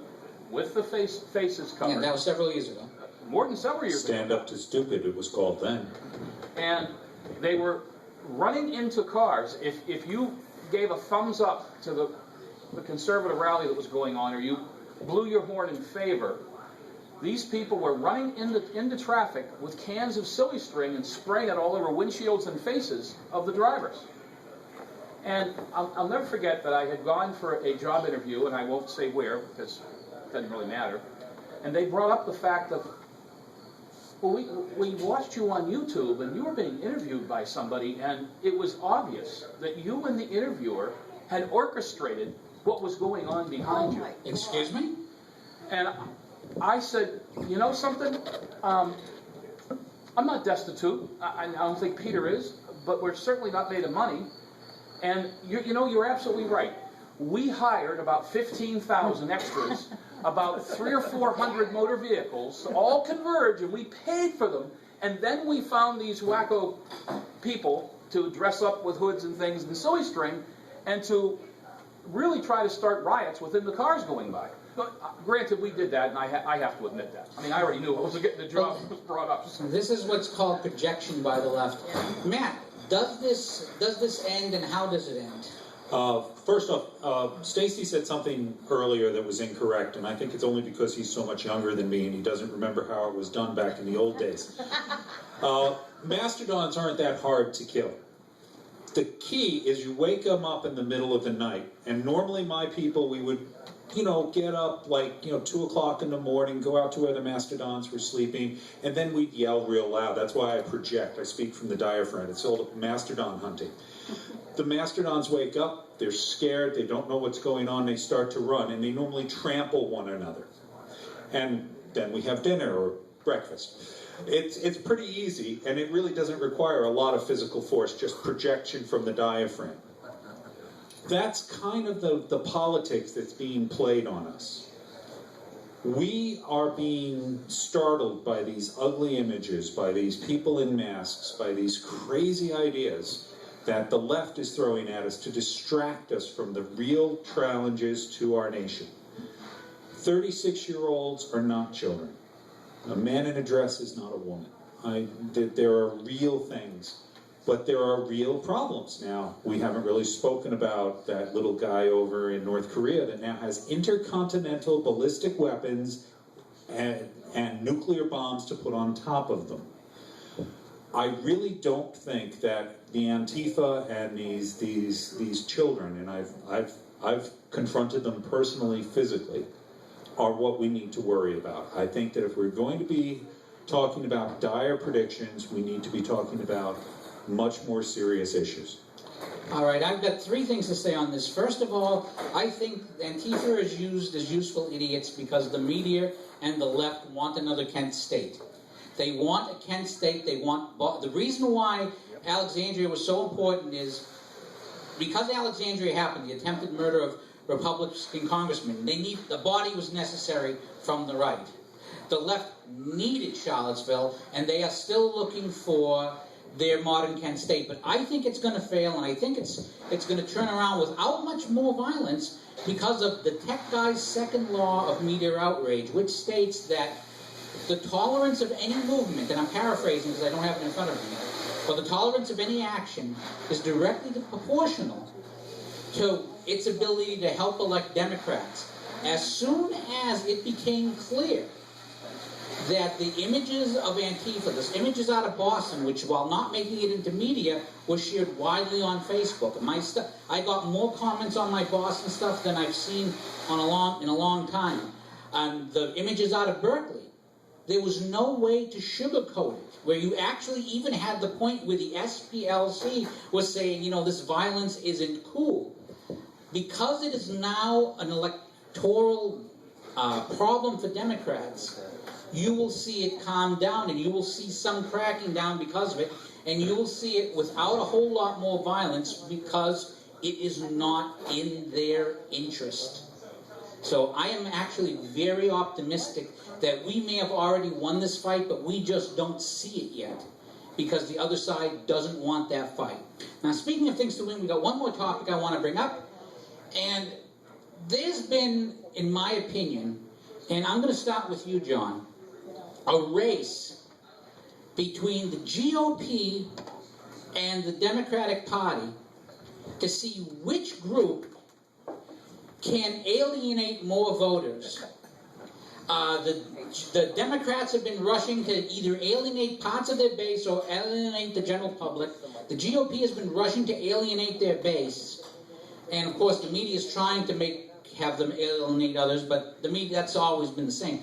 with the faces covered. Yeah, that was several years ago. More than several years ago. Stand Up to Stupid, it was called then. And they were running into cars. If you gave a thumbs up to the conservative rally that was going on, or you blew your horn in favor, these people were running into traffic with cans of silly string and spraying it all over windshields and faces of the drivers. And I'll never forget that I had gone for a job interview, and I won't say where because it doesn't really matter. And they brought up the fact that, well, we watched you on YouTube, and you were being interviewed by somebody, and it was obvious that you and the interviewer had orchestrated what was going on behind you. Excuse me? And I said, you know something? I'm not destitute. I don't think Peter is, but we're certainly not made of money. And you know, you're absolutely right. We hired about 15,000 extras, about 300 or 400 motor vehicles, all converge, and we paid for them. And then we found these wacko people to dress up with hoods and things and silly string, and to really try to start riots within the cars going by. But, granted, we did that, and I have to admit that. I mean, I already knew I wasn't getting the job that was brought up. This is what's called projection by the left. Matt, does this end, and how does it end? First off, Stacy said something earlier that was incorrect, and I think it's only because he's so much younger than me and he doesn't remember how it was done back in the old days. Mastodons aren't that hard to kill. The key is you wake them up in the middle of the night, and normally my people, we would, get up like, 2 o'clock in the morning, go out to where the mastodons were sleeping, and then we'd yell real loud. That's why I project. I speak from the diaphragm. It's all mastodon hunting. The mastodons wake up, they're scared, they don't know what's going on, they start to run, and they normally trample one another. And then we have dinner or breakfast. It's pretty easy, and it really doesn't require a lot of physical force, just projection from the diaphragm. That's kind of the politics that's being played on us. We are being startled by these ugly images, by these people in masks, by these crazy ideas that the left is throwing at us to distract us from the real challenges to our nation. 36-year-olds are not children. A man in a dress is not a woman. There are real things, but there are real problems. Now, we haven't really spoken about that little guy over in North Korea that now has intercontinental ballistic weapons and nuclear bombs to put on top of them. I really don't think that the Antifa and these children, and I've confronted them personally, physically, are what we need to worry about. I think that if we're going to be talking about dire predictions, we need to be talking about much more serious issues. All right, I've got 3 things to say on this. First of all, I think Antifa is used as useful idiots because the media and the left want another Kent State. They want a Kent State. They want the reason why Alexandria was so important is because Alexandria happened, the attempted murder of Republican congressmen. The body was necessary from the right. The left needed Charlottesville, and they are still looking for their modern Kent State. But I think it's going to fail, and I think it's going to turn around without much more violence because of the tech guy's second law of media outrage, which states that the tolerance of any movement, and I'm paraphrasing because I don't have it in front of me, but the tolerance of any action is directly proportional to its ability to help elect Democrats. As soon as it became clear that the images of Antifa, this images out of Boston, which while not making it into media, was shared widely on Facebook. My stuff, I got more comments on my Boston stuff than I've seen in a long time. The images out of Berkeley, there was no way to sugarcoat it, where you actually even had the point where the SPLC was saying, you know, this violence isn't cool. Because it is now an electoral problem for Democrats, you will see it calm down, and you will see some cracking down because of it, and you will see it without a whole lot more violence because it is not in their interest. So I am actually very optimistic that we may have already won this fight, but we just don't see it yet because the other side doesn't want that fight. Now, speaking of things to win, we got one more topic I want to bring up, and there's been, in my opinion, and I'm going to start with you, John, a race between the GOP and the Democratic Party to see which group can alienate more voters. The Democrats have been rushing to either alienate parts of their base or alienate the general public. The GOP has been rushing to alienate their base. And of course the media is trying to have them alienate others, but the media, that's always been the same.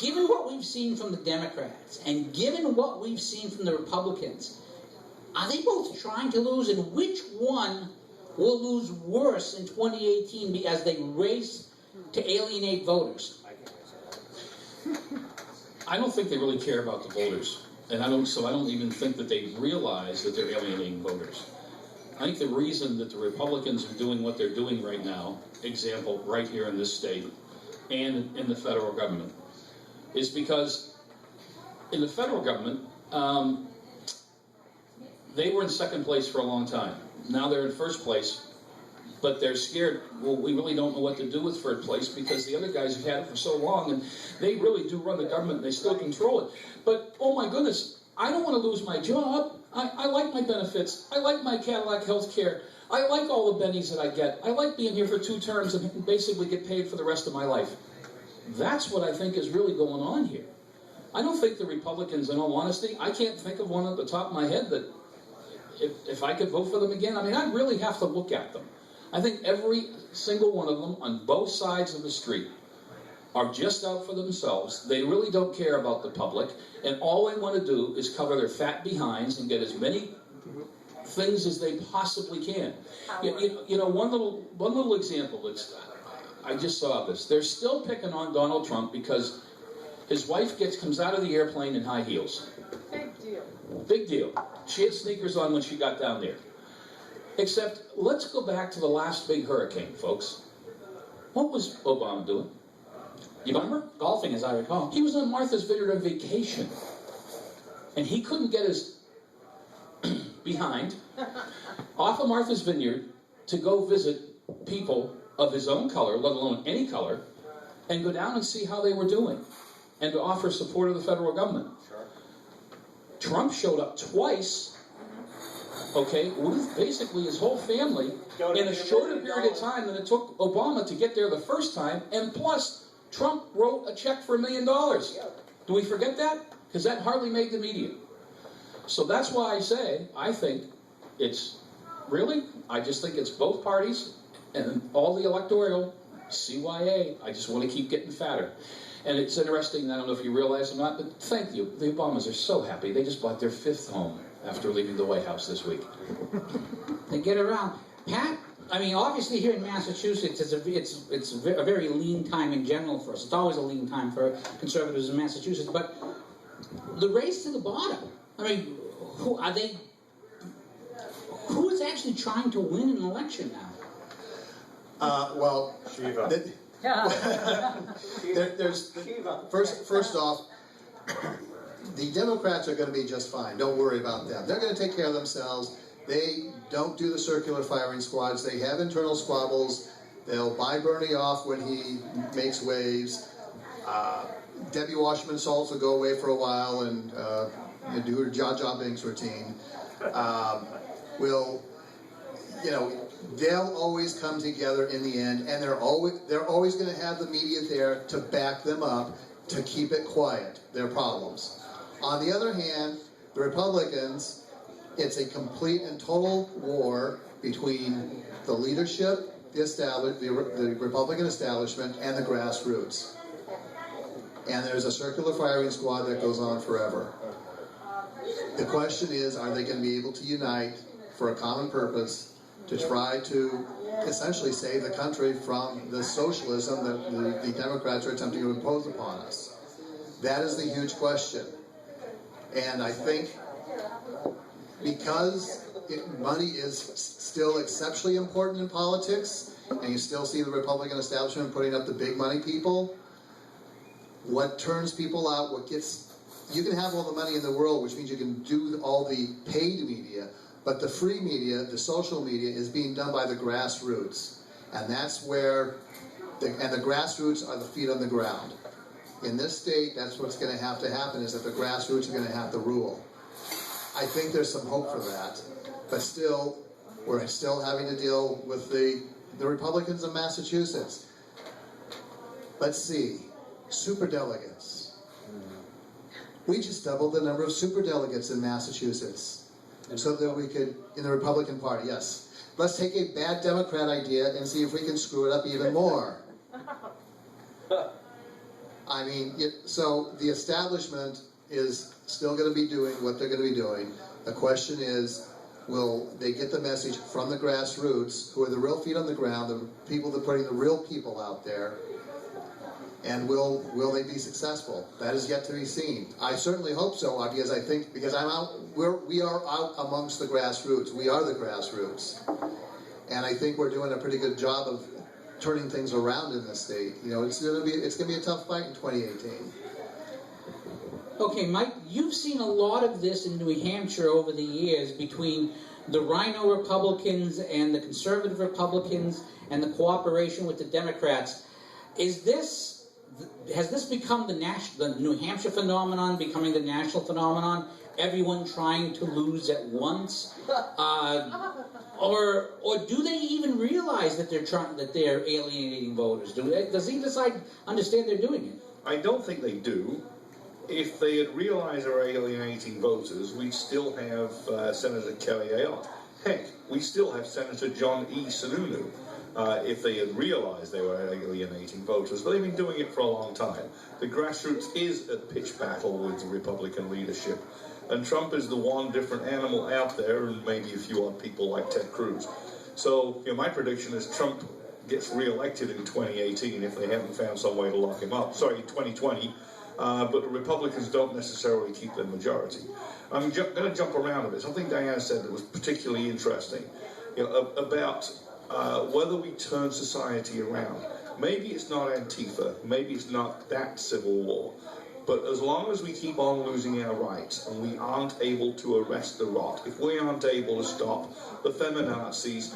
Given what we've seen from the Democrats and given what we've seen from the Republicans, are they both trying to lose, and which one will lose worse in 2018 as they race to alienate voters? I don't think they really care about the voters, and I don't even think that they realize that they're alienating voters. I think the reason that the Republicans are doing what they're doing right now, example, right here in this state and in the federal government, is because in the federal government, they were in second place for a long time. Now they're in first place, but they're scared. Well, we really don't know what to do with first place because the other guys have had it for so long, and they really do run the government, and they still control it. But, oh my goodness, I don't want to lose my job. I like my benefits. I like my Cadillac health care. I like all the bennies that I get. I like being here for 2 terms and basically get paid for the rest of my life. That's what I think is really going on here. I don't think the Republicans, in all honesty, I can't think of one at the top of my head that if I could vote for them again, I mean, I'd really have to look at them. I think every single one of them on both sides of the street are just out for themselves. They really don't care about the public, and all they want to do is cover their fat behinds and get as many things as they possibly can. You know, one little example that's I just saw this. They're still picking on Donald Trump because his wife comes out of the airplane in high heels. Big deal. Big deal. She had sneakers on when she got down there. Except, let's go back to the last big hurricane, folks. What was Obama doing? You remember? Golfing, as I recall. He was on Martha's Vineyard on vacation. And he couldn't get his behind off of Martha's Vineyard to go visit people of his own color, let alone any color, and go down and see how they were doing, and to offer support of the federal government. Sure. Trump showed up twice, okay, with basically his whole family in a shorter period of time than it took Obama to get there the first time, and plus, Trump wrote a check for $1 million. Do we forget that? Because that hardly made the media. So that's why I think it's, really, I just think it's both parties, and all the electoral, CYA, I just want to keep getting fatter. And it's interesting, I don't know if you realize or not, but thank you. The Obamas are so happy. They just bought their 5th home after leaving the White House this week. They get around. Pat, I mean, obviously here in Massachusetts, it's a very lean time in general for us. It's always a lean time for conservatives in Massachusetts. But the race to the bottom, I mean, who is actually trying to win an election now? Well, Shiva. First off, the Democrats are going to be just fine. Don't worry about them. They're going to take care of themselves. They don't do the circular firing squads. They have internal squabbles. They'll buy Bernie off when he makes waves. Debbie Wasserman Schultz will go away for a while and do her Jar Binks routine. They'll always come together in the end, and they're always going to have the media there to back them up, to keep it quiet, their problems. On the other hand, the Republicans, it's a complete and total war between the leadership, the Republican establishment, and the grassroots. And there's a circular firing squad that goes on forever. The question is, are they going to be able to unite for a common purpose to try to essentially save the country from the socialism that the Democrats are attempting to impose upon us? That is the huge question. And I think because money is still exceptionally important in politics, and you still see the Republican establishment putting up the big money people, what turns people out, you can have all the money in the world, which means you can do all the paid media, but the free media, the social media, is being done by the grassroots. And that's where, the grassroots are the feet on the ground. In this state, that's what's going to have to happen, is that the grassroots are going to have to rule. I think there's some hope for that. But still, we're still having to deal with the Republicans of Massachusetts. Let's see, superdelegates. We just doubled the number of superdelegates in Massachusetts. So that we could, in the Republican Party, yes. Let's take a bad Democrat idea and see if we can screw it up even more. I mean, so the establishment is still going to be doing what they're going to be doing. The question is, will they get the message from the grassroots, who are the real feet on the ground, the people that are putting the real people out there, and will they be successful? That is yet to be seen. I certainly hope so, because we are out amongst the grassroots. We are the grassroots. And I think we're doing a pretty good job of turning things around in this state. You know, it's gonna be a tough fight in 2018. Okay, Mike, you've seen a lot of this in New Hampshire over the years between the Rhino Republicans and the conservative Republicans and the cooperation with the Democrats. Has this become the New Hampshire phenomenon, becoming the national phenomenon? Everyone trying to lose at once, or do they even realize that they're alienating voters? Does either side understand they're doing it? I don't think they do. If they had realized they're alienating voters, we still have Senator Kelly Ayotte. Heck, we still have Senator John E. Sununu. If they had realized they were alienating voters. But they've been doing it for a long time. The grassroots is at pitch battle with the Republican leadership. And Trump is the one different animal out there, and maybe a few odd people like Ted Cruz. So, my prediction is Trump gets re-elected in 2018 if they haven't found some way to lock him up. Sorry, 2020. But the Republicans don't necessarily keep their majority. I'm going to jump around a bit. Something Diana said that was particularly interesting about whether we turn society around. Maybe it's not Antifa, maybe it's not that civil war, but as long as we keep on losing our rights and we aren't able to arrest the rot, if we aren't able to stop the feminazis,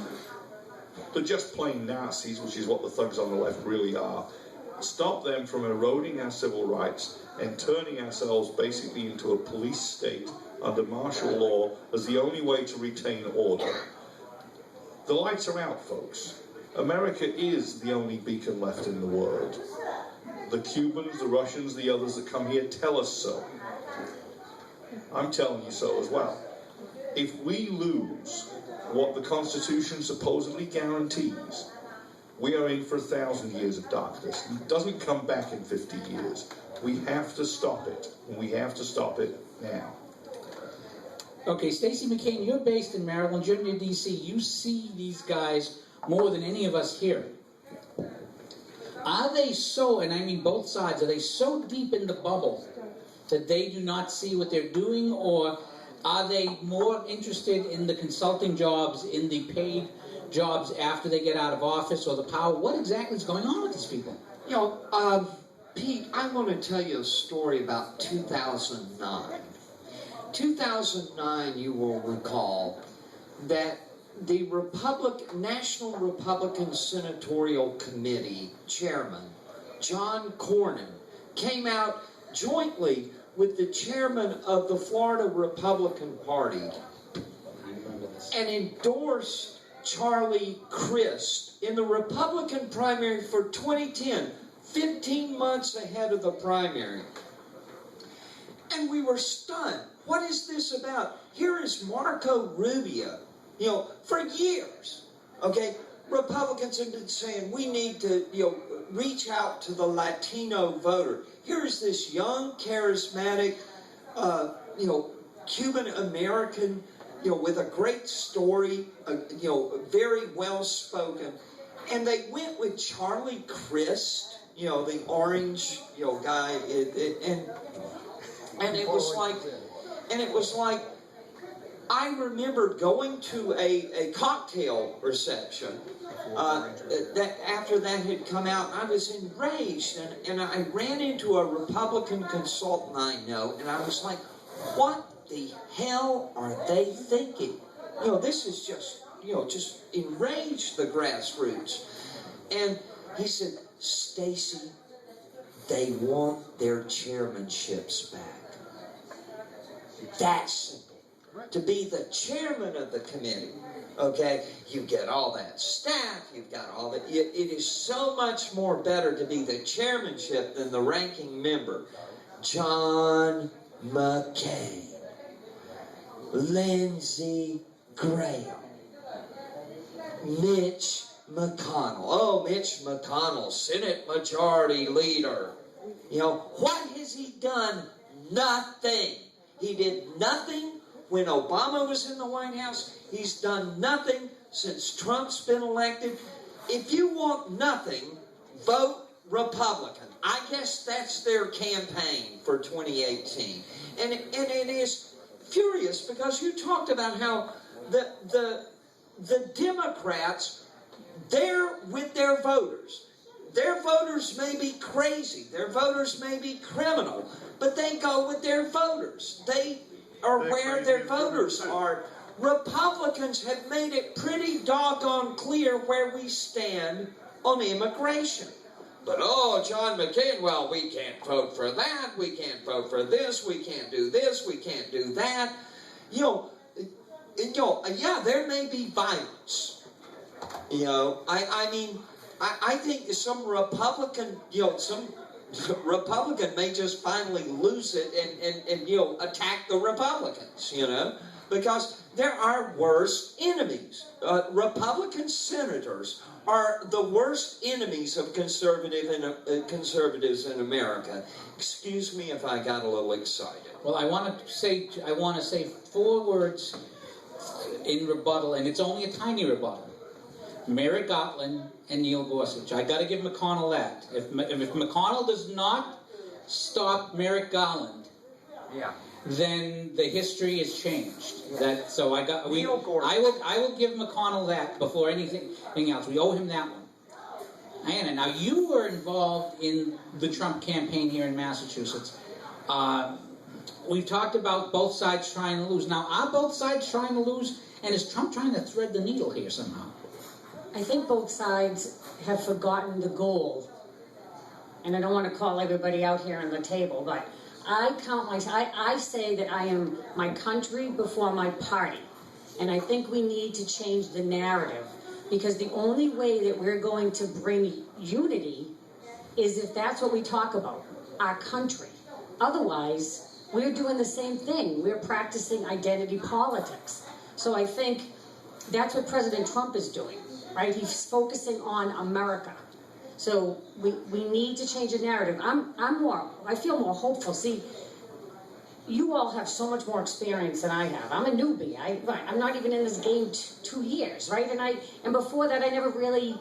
the just plain Nazis, which is what the thugs on the left really are, stop them from eroding our civil rights and turning ourselves basically into a police state under martial law as the only way to retain order. The lights are out, folks. America is the only beacon left in the world. The Cubans, the Russians, the others that come here tell us so. I'm telling you so as well. If we lose what the Constitution supposedly guarantees, we are in for 1,000 years of darkness. It doesn't come back in 50 years. We have to stop it, and we have to stop it now. Okay, Stacy McCain, you're based in Maryland, you're near D.C. You see these guys more than any of us here. Are they so, and I mean both sides, are they so deep in the bubble that they do not see what they're doing, or are they more interested in the consulting jobs, in the paid jobs after they get out of office, or the power? What exactly is going on with these people? Pete, I want to tell you a story about 2009. 2009, you will recall that the National Republican Senatorial Committee chairman, John Cornyn, came out jointly with the chairman of the Florida Republican Party and endorsed Charlie Crist in the Republican primary for 2010 15 months ahead of the primary. And we were stunned. What is this about? Here is Marco Rubio, for years, okay? Republicans have been saying we need to, reach out to the Latino voter. Here's this young, charismatic, Cuban American, with a great story, very well spoken, and they went with Charlie Crist, the orange, guy, and it was like, I remember going to a cocktail reception that after that had come out. I was enraged, and I ran into a Republican consultant I know, and I was like, what the hell are they thinking? This is just enraged the grassroots. And he said, Stacy, they want their chairmanships back. That's simple. To be the chairman of the committee, okay, you get all that staff, you've got all that. It is so much more better to be the chairmanship than the ranking member. John McCain, Lindsey Graham, Mitch McConnell. Oh, Mitch McConnell, Senate Majority Leader. What has he done? Nothing. He did nothing when Obama was in the White House. He's done nothing since Trump's been elected. If you want nothing, vote Republican. I guess that's their campaign for 2018. And it is furious because you talked about how the Democrats, they're with their voters. Their voters may be crazy. Their voters may be criminal. But they go with their voters. They are where their voters are. Republicans have made it pretty doggone clear where we stand on immigration. But, John McCain, well, we can't vote for that. We can't vote for this. We can't do this. We can't do that. Yeah, there may be violence. I think some Republican, some Republican may just finally lose it and attack the Republicans, because there are worse enemies. Republican senators are the worst enemies of conservatives in America. Excuse me if I got a little excited. Well, I want to say 4 words in rebuttal, and it's only a tiny rebuttal. Merrick Garland and Neil Gorsuch. I got to give McConnell that. If McConnell does not stop Merrick Garland, then the history has changed. I will give McConnell that before anything else. We owe him that one. Anna, now you were involved in the Trump campaign here in Massachusetts. We've talked about both sides trying to lose. Now, are both sides trying to lose? And is Trump trying to thread the needle here somehow? I think both sides have forgotten the goal. And I don't want to call everybody out here on the table, but I say that I am my country before my party. And I think we need to change the narrative, because the only way that we're going to bring unity is if that's what we talk about, our country. Otherwise, we're doing the same thing. We're practicing identity politics. So I think that's what President Trump is doing, right? He's focusing on America. So we need to change the narrative. I feel more hopeful. See, you all have so much more experience than I have. I'm a newbie. I'm not even in this game 2 years, right? And before that, I never really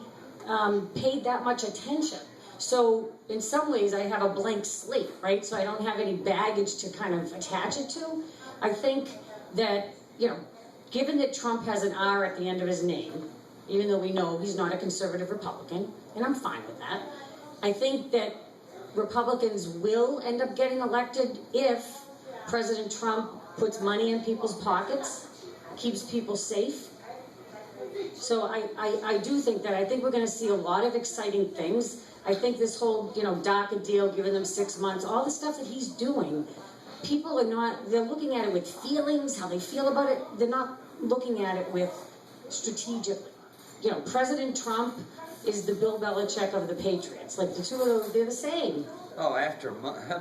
paid that much attention. So in some ways, I have a blank slate, right? So I don't have any baggage to kind of attach it to. I think that, given that Trump has an R at the end of his name, even though we know he's not a conservative Republican, and I'm fine with that, I think that Republicans will end up getting elected if President Trump puts money in people's pockets, keeps people safe. So I do think that. I think we're going to see a lot of exciting things. I think this whole, DACA deal, giving them 6 months, all the stuff that he's doing, people are not, they're looking at it with feelings, how they feel about it. They're not looking at it with strategically. President Trump is the Bill Belichick of the Patriots. Like the two of them, they're the same. Oh, after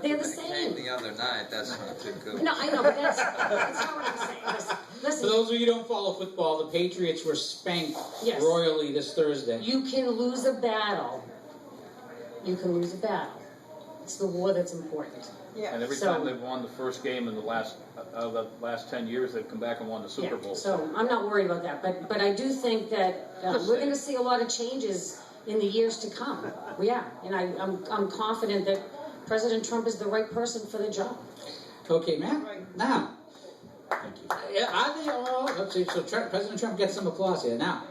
They're the McCain same. the other night, that's not too good. No, I know, but that's not what I'm saying. For Listen, those of you who don't follow football, the Patriots were spanked Yes. royally this Thursday. you can lose a battle. You can lose a battle. It's the war that's important. And every So- time they've won the first game in the last 10 years, they've come back and won the Super Bowl. So I'm not worried about that, but I do think that Just we're saying. going to see a lot of changes in the years to come. We are, and I'm confident that President Trump is the right person for the job. Okay, Matt. Now, are they all? Let's see. So President Trump gets some applause here. Now,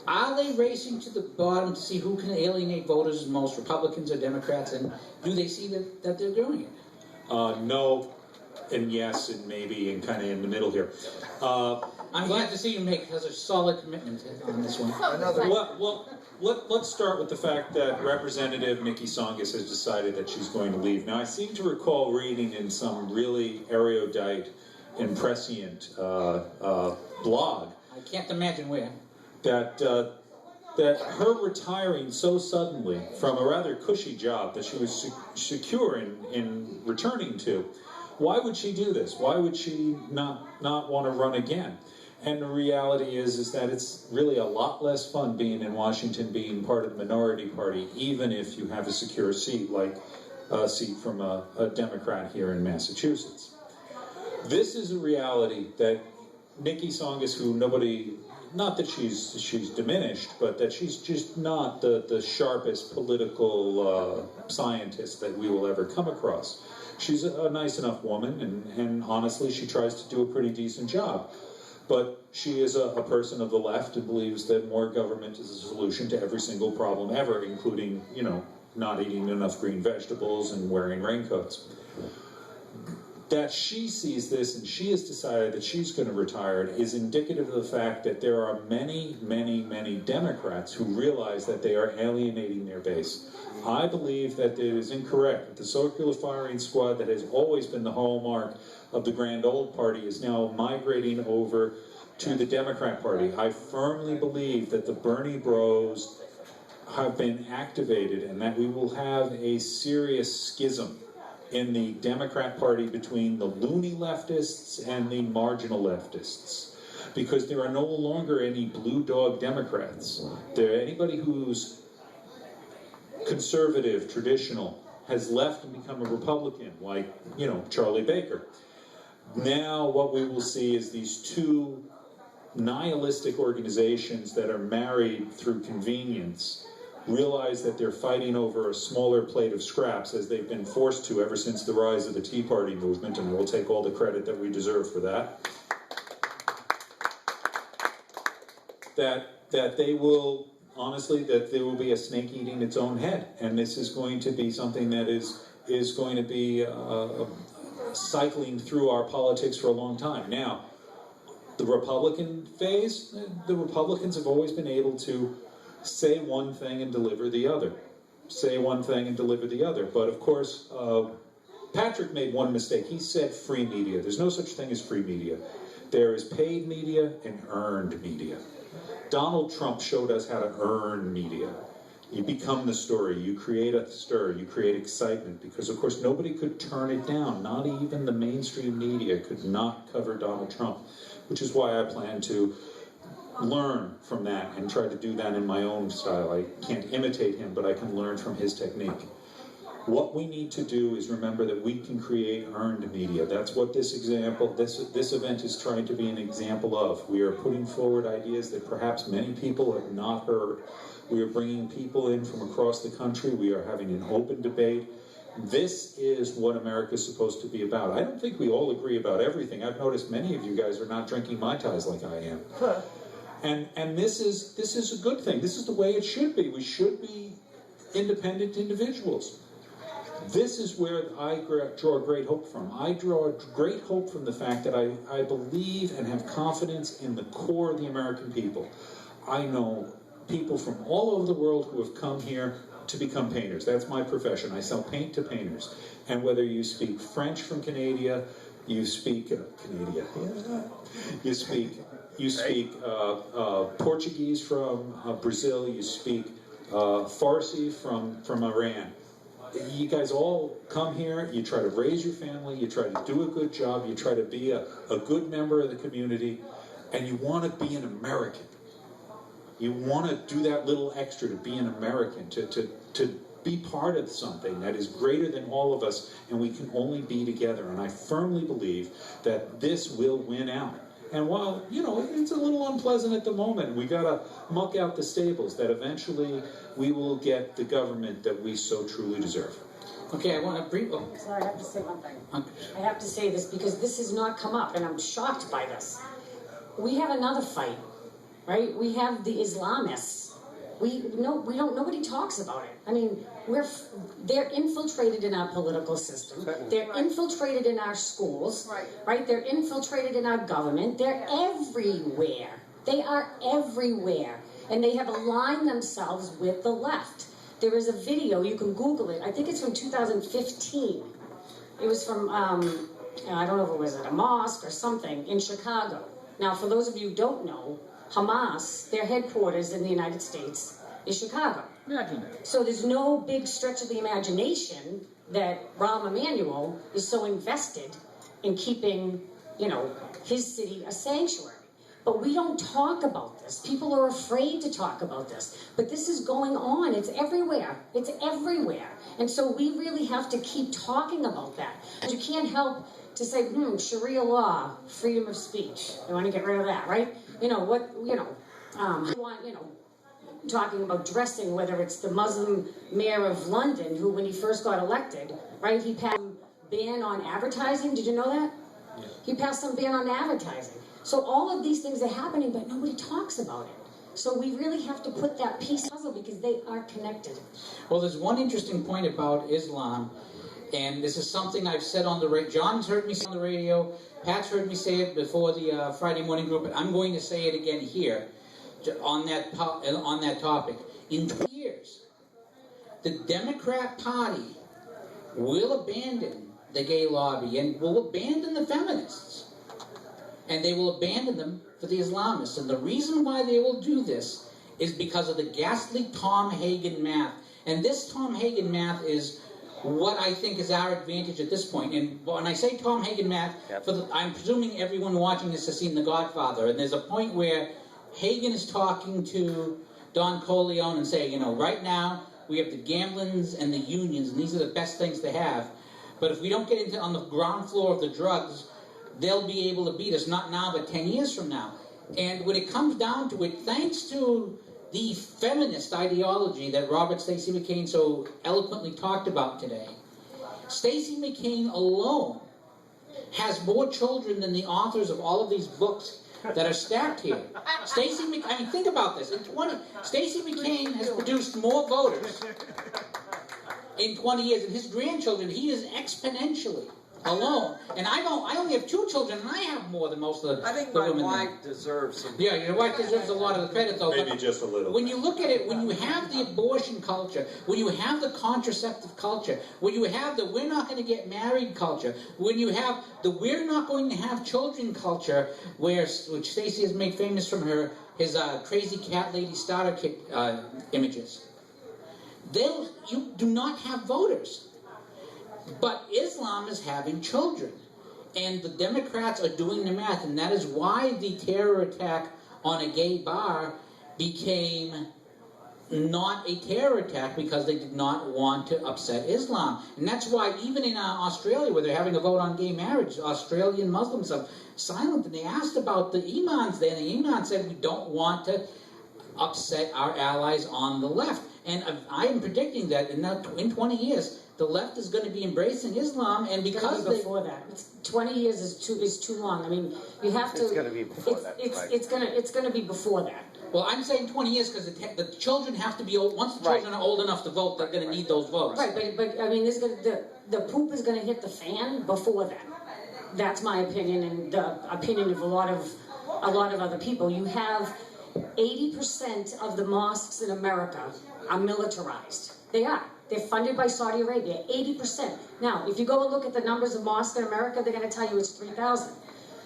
are they racing to the bottom to see who can alienate voters the most, Republicans or Democrats? And do they see that they're doing it? No, and yes, and maybe, and kind of in the middle here. I'm glad to see you make such a solid commitment on this one. Let's start with the fact that Representative Nikki Tsongas has decided that she's going to leave. Now, I seem to recall reading in some really erudite and prescient blog I can't imagine where. that her retiring so suddenly from a rather cushy job that she was secure in returning to, why would she do this? Why would she not want to run again? And the reality is that it's really a lot less fun being in Washington, being part of the minority party, even if you have a secure seat, like a seat from a Democrat here in Massachusetts. This is a reality that Nikki Tsongas, who nobody, not that she's diminished, but that she's just not the sharpest political scientist that we will ever come across. She's a nice enough woman, and honestly, she tries to do a pretty decent job. But she is a person of the left and believes that more government is a solution to every single problem ever, including, not eating enough green vegetables and wearing raincoats. That she sees this and she has decided that she's going to retire is indicative of the fact that there are many, many, many Democrats who realize that they are alienating their base. I believe that it is incorrect that the circular firing squad that has always been the hallmark of the grand old party is now migrating over to the Democrat Party. I firmly believe that the Bernie bros have been activated and that we will have a serious schism in the Democrat Party between the loony leftists and the marginal leftists, because there are no longer any blue dog Democrats. Anybody who's conservative, traditional, has left and become a Republican, like, Charlie Baker. Now what we will see is these two nihilistic organizations that are married through convenience realize that they're fighting over a smaller plate of scraps, as they've been forced to ever since the rise of the Tea Party movement, and we'll take all the credit that we deserve for that. That they will, honestly, that there will be a snake eating its own head, and this is going to be something that is going to be cycling through our politics for a long time. Now, the Republican phase, the Republicans have always been able to say one thing and deliver the other. Say one thing and deliver the other. But of course, Patrick made one mistake. He said free media. There's no such thing as free media. There is paid media and earned media. Donald Trump showed us how to earn media. You become the story. You create a stir. You create excitement. Because, of course, nobody could turn it down. Not even the mainstream media could not cover Donald Trump, which is why I plan to learn from that and try to do that in my own style. I can't imitate him, but I can learn from his technique. What we need to do is remember that we can create earned media. That's what this event is trying to be an example of. We are putting forward ideas that perhaps many people have not heard. We are bringing people in from across the country. We are having an open debate. This is what America is supposed to be about. I don't think we all agree about everything. I've noticed many of you guys are not drinking Mai Tais like I am. And this is a good thing. This is the way it should be. We should be independent individuals. This is where I draw great hope from. I draw great hope from the fact that I believe and have confidence in the core of the American people. I know people from all over the world who have come here to become painters. That's my profession. I sell paint to painters. And whether you speak French from Canada, you speak you speak you speak Portuguese from Brazil, you speak Farsi from Iran. You guys all come here, you try to raise your family, you try to do a good job, you try to be a good member of the community, and you want to be an American. You want to do that little extra to be an American, to be part of something that is greater than all of us, and we can only be together. And I firmly believe that this will win out. And while, you know, it's a little unpleasant at the moment, we got to muck out the stables, that eventually we will get the government that we so truly deserve. Okay, I want to brief. Oh. Sorry, I have to say one thing. I have to say this because this has not come up, and I'm shocked by this. We have another fight, right? We have the Islamists. Nobody talks about it. I mean, they're infiltrated in our political system. They're infiltrated in our schools, right? They're infiltrated in our government. They're everywhere. They are everywhere. And they have aligned themselves with the left. There is a video, you can Google it. I think it's from 2015. It was from, I don't know if it was at a mosque or something in Chicago. Now, for those of you who don't know, Hamas, their headquarters in the United States, is Chicago. Imagine that. So there's no big stretch of the imagination that Rahm Emanuel is so invested in keeping, his city a sanctuary. But we don't talk about this. People are afraid to talk about this. But this is going on. It's everywhere. It's everywhere. And so we really have to keep talking about that. And you can't help to say, Sharia law, freedom of speech. You want to get rid of that, right? Talking about dressing, whether it's the Muslim mayor of London, who when he first got elected, right, he passed a ban on advertising. Did you know that? Yeah. He passed some ban on advertising. So all of these things are happening, but nobody talks about it. So we really have to put that piece of the puzzle because they are connected. Well, there's one interesting point about Islam, and this is something I've said on the radio. John's heard me say on the radio. Pat's heard me say it before the Friday morning group, but I'm going to say it again here on that topic. In 20 years, the Democrat Party will abandon the gay lobby and will abandon the feminists. And they will abandon them for the Islamists. And the reason why they will do this is because of the ghastly Tom Hagen math. And this Tom Hagen math is what I think is our advantage at this point. And when I say Tom Hagen math, I'm presuming everyone watching this has seen The Godfather. And there's a point where Hagen is talking to Don Corleone and saying, right now we have the gamblings and the unions, and these are the best things to have. But if we don't get into on the ground floor of the drugs, they'll be able to beat us, not now, but 10 years from now. And when it comes down to it, thanks to the feminist ideology that Robert Stacy McCain so eloquently talked about today, Stacy McCain alone has more children than the authors of all of these books that are stacked here. Think about this. Stacy McCain has produced more voters in 20 years than his grandchildren. He is exponentially alone. And I only have 2 children, and I have more than most of the I think the my women wife there. deserves some. Yeah, your wife deserves a lot of the credit, though. Maybe just a little. When you look at it, when you have the abortion culture, when you have the contraceptive culture, when you have the we're not going to get married culture, when you have the we're not going to have children culture, which Stacey has made famous from his crazy cat lady starter kit images, you do not have voters. But Islam is having children. And the Democrats are doing the math. And that is why the terror attack on a gay bar became not a terror attack, because they did not want to upset Islam. And that's why even in Australia, where they're having a vote on gay marriage, Australian Muslims are silent. And they asked about the imams there. And the imam said, we don't want to upset our allies on the left. And I am predicting that in 20 years, the left is going to be embracing Islam, and because before that, 20 years is too long. I mean, you have to. It's going to be before that. It's going to be before that. Well, I'm saying 20 years because the children have to be old. Once the children are old enough to vote, they're going to need those votes. Right, but I mean, the poop is going to hit the fan before that. That's my opinion, and the opinion of a lot of other people. You have 80% of the mosques in America are militarized. They are. They're funded by Saudi Arabia, 80%. Now, if you go and look at the numbers of mosques in America, they're going to tell you it's 3,000.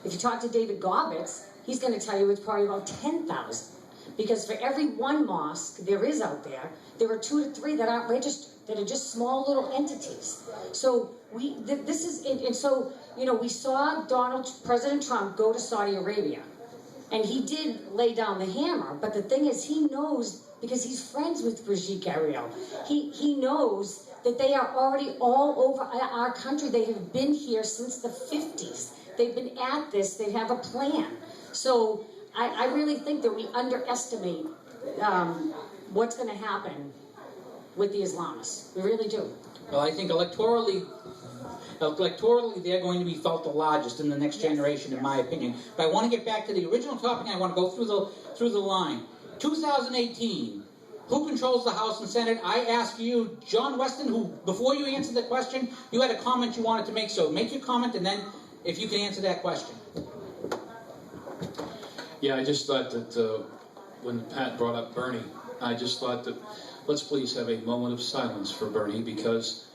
If you talk to David Gobbets, he's going to tell you it's probably about 10,000. Because for every one mosque there is out there, there are 2 to 3 that aren't registered, that are just small little entities. So this is, and so, you know, we saw President Trump go to Saudi Arabia, and he did lay down the hammer, but the thing is, he knows, because he's friends with Brigitte Ariel, he knows that they are already all over our country. They have been here since the 50s. They've been at this, they have a plan. So I really think that we underestimate what's going to happen with the Islamists. We really do. Well, I think electorally, they're going to be felt the largest in the next generation, in my opinion. But I want to get back to the original topic. I want to go through the line. 2018. Who controls the House and Senate? I ask you, John Weston, who, before you answered the question, you had a comment you wanted to make. So make your comment, and then if you can answer that question. Yeah, I just thought that when Pat brought up Bernie, I just thought that let's please have a moment of silence for Bernie because,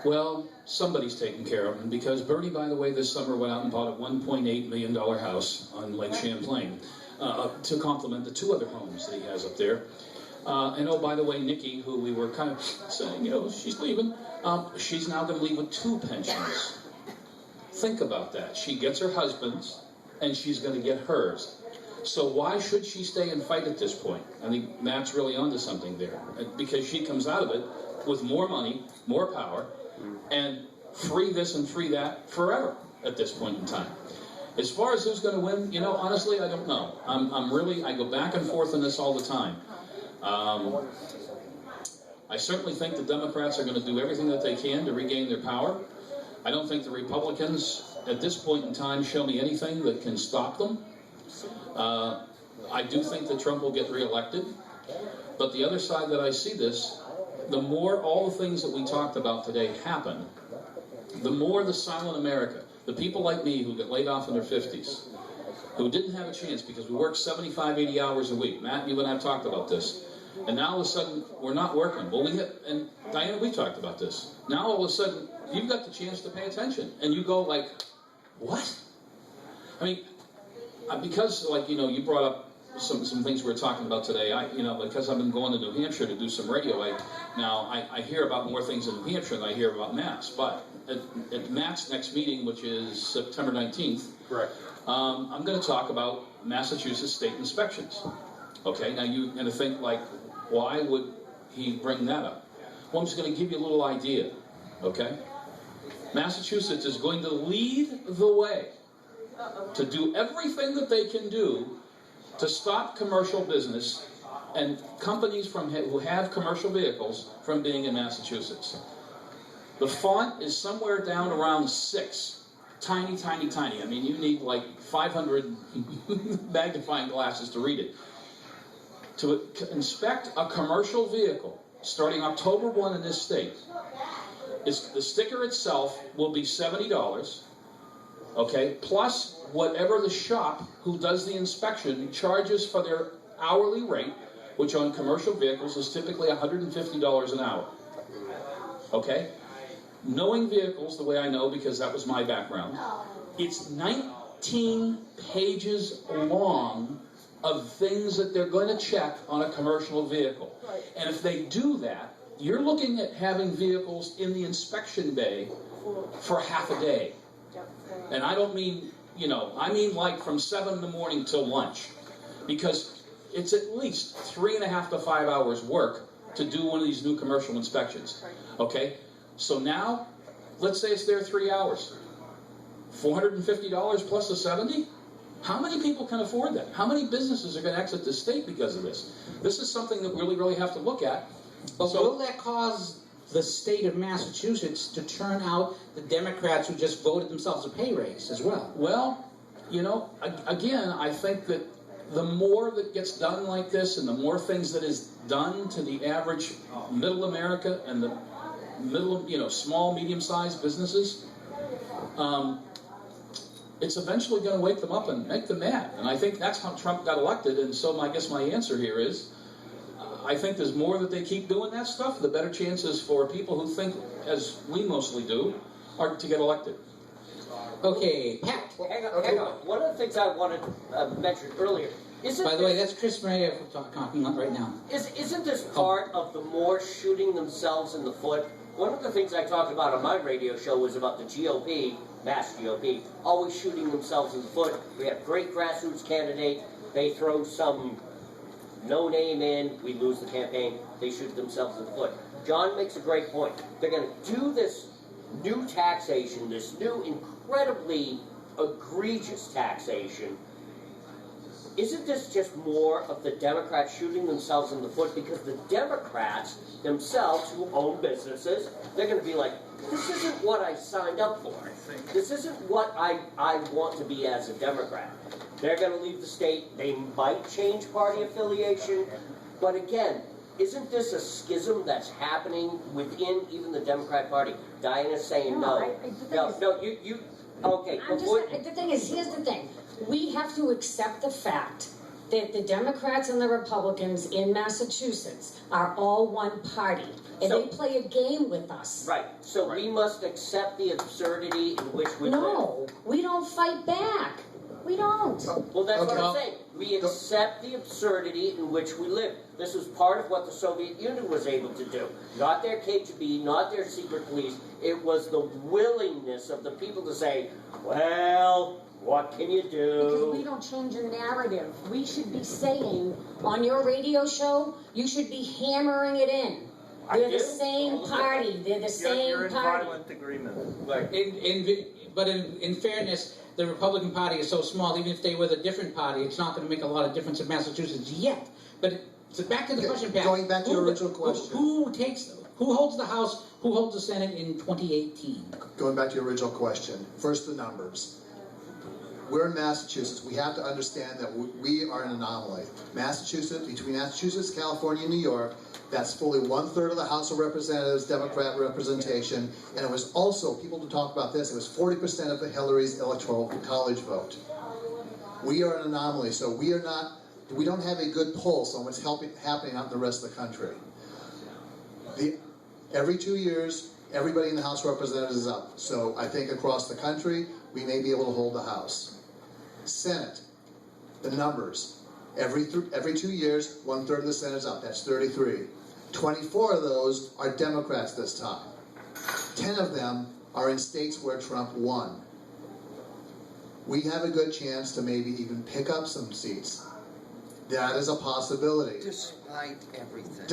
well, somebody's taking care of him. Because Bernie, by the way, this summer went out and bought a $1.8 million house on Lake Champlain to complement the 2 other homes that he has up there. And oh, by the way, Nikki, who we were kind of saying, you know, she's leaving, she's now going to leave with 2 pensions. Think about that. She gets her husband's, and she's going to get hers. So why should she stay and fight at this point? I think Matt's really onto something there. Because she comes out of it with more money, more power, and free this and free that forever at this point in time. As far as who's going to win, you know, honestly, I don't know. I go back and forth on this all the time. I certainly think the Democrats are going to do everything that they can to regain their power. I don't think the Republicans, at this point in time, show me anything that can stop them. I do think that Trump will get reelected. But the other side that I see this, the more all the things that we talked about today happen, the more the silent America, the people like me who get laid off in their 50s, who didn't have a chance because we worked 75, 80 hours a week. Matt, you and I have talked about this. And now all of a sudden, we're not working. Well, and Diana, we talked about this. Now all of a sudden, you've got the chance to pay attention. And you go like, what? I mean, because, like, you know, you brought up some things we were talking about today. Because I've been going to New Hampshire to do some radio, I hear about more things in New Hampshire than I hear about Matt's. But at Matt's next meeting, which is September 19th, Correct. I'm going to talk about Massachusetts state inspections. Okay, now you're going to think, like, why would he bring that up? Well, I'm just going to give you a little idea, okay? Massachusetts is going to lead the way to do everything that they can do to stop commercial business and companies who have commercial vehicles from being in Massachusetts. The font is somewhere down around 6. Tiny, tiny, tiny. I mean, you need like 500 magnifying glasses to read it. To inspect a commercial vehicle starting October 1 in this state, the sticker itself will be $70, okay, plus whatever the shop who does the inspection charges for their hourly rate, which on commercial vehicles is typically $150 an hour. Okay? Knowing vehicles the way I know, because that was my background, it's 19 pages long of things that they're going to check on a commercial vehicle. And if they do that, you're looking at having vehicles in the inspection bay for half a day. And I don't mean, I mean like from 7 in the morning till lunch. Because it's at least 3.5 to 5 hours work to do one of these new commercial inspections. Okay? So now, let's say it's there 3 hours. $450 plus the 70? How many people can afford that? How many businesses are going to exit the state because of this? This is something that we really have to look at. But will that cause the state of Massachusetts to turn out the Democrats who just voted themselves a pay raise as well? Well, again, I think that the more that gets done like this and the more things that is done to the average middle America and the middle, small, medium-sized businesses, it's eventually going to wake them up and make them mad. And I think that's how Trump got elected. And so I guess my answer here is, I think there's more that they keep doing that stuff, the better chances for people who think, as we mostly do, are to get elected. Okay, Pat. hang on. One of the things I wanted to mention earlier isn't. By the way, that's Chris Maria talking right now. Isn't this part of the more shooting themselves in the foot? One of the things I talked about on my radio show was about the GOP, mass GOP, always shooting themselves in the foot. We have great grassroots candidate. They throw some no name in. We lose the campaign. They shoot themselves in the foot. John makes a great point. They're going to do this new taxation, this new incredibly egregious taxation. Isn't this just more of the Democrats shooting themselves in the foot? Because the Democrats themselves, who own businesses, they're going to be like, this isn't what I signed up for. This isn't what I want to be as a Democrat. They're going to leave the state. They might change party affiliation. But again, isn't this a schism that's happening within even the Democrat Party? Diana's saying no. Okay. The thing is, here's the thing. We have to accept the fact that the Democrats and the Republicans in Massachusetts are all one party, and they play a game with us. Right. So we must accept the absurdity in which we live. No, we don't fight back. We don't. Well, that's what I'm saying. We accept the absurdity in which we live. This was part of what the Soviet Union was able to do. Not their KGB, not their secret police. It was the willingness of the people to say, well, what can you do? Because we don't change the narrative. We should be saying, on your radio show, you should be hammering it in. They're the same party. They're the same You're in party. violent agreement. But in fairness, the Republican Party is so small, even if they were the different party, it's not going to make a lot of difference in Massachusetts yet. But so back to the question, Pat. Going back to your original question. Who holds the House, who holds the Senate in 2018? Going back to your original question, first the numbers. We're in Massachusetts. We have to understand that we are an anomaly. Massachusetts, between Massachusetts, California, and New York, that's fully 1/3 of the House of Representatives, Democrat representation, and it was also, people to talk about this, it was 40% of the Hillary's electoral college vote. We are an anomaly, so we don't have a good pulse on what's happening out in the rest of the country. Every 2 years, everybody in the House of Representatives is up. So I think across the country, we may be able to hold the House. Senate, the numbers. Every 2 years, 1/3 of the Senate is up. That's 33. 24 of those are Democrats this time. 10 of them are in states where Trump won. We have a good chance to maybe even pick up some seats. That is a possibility. Despite everything.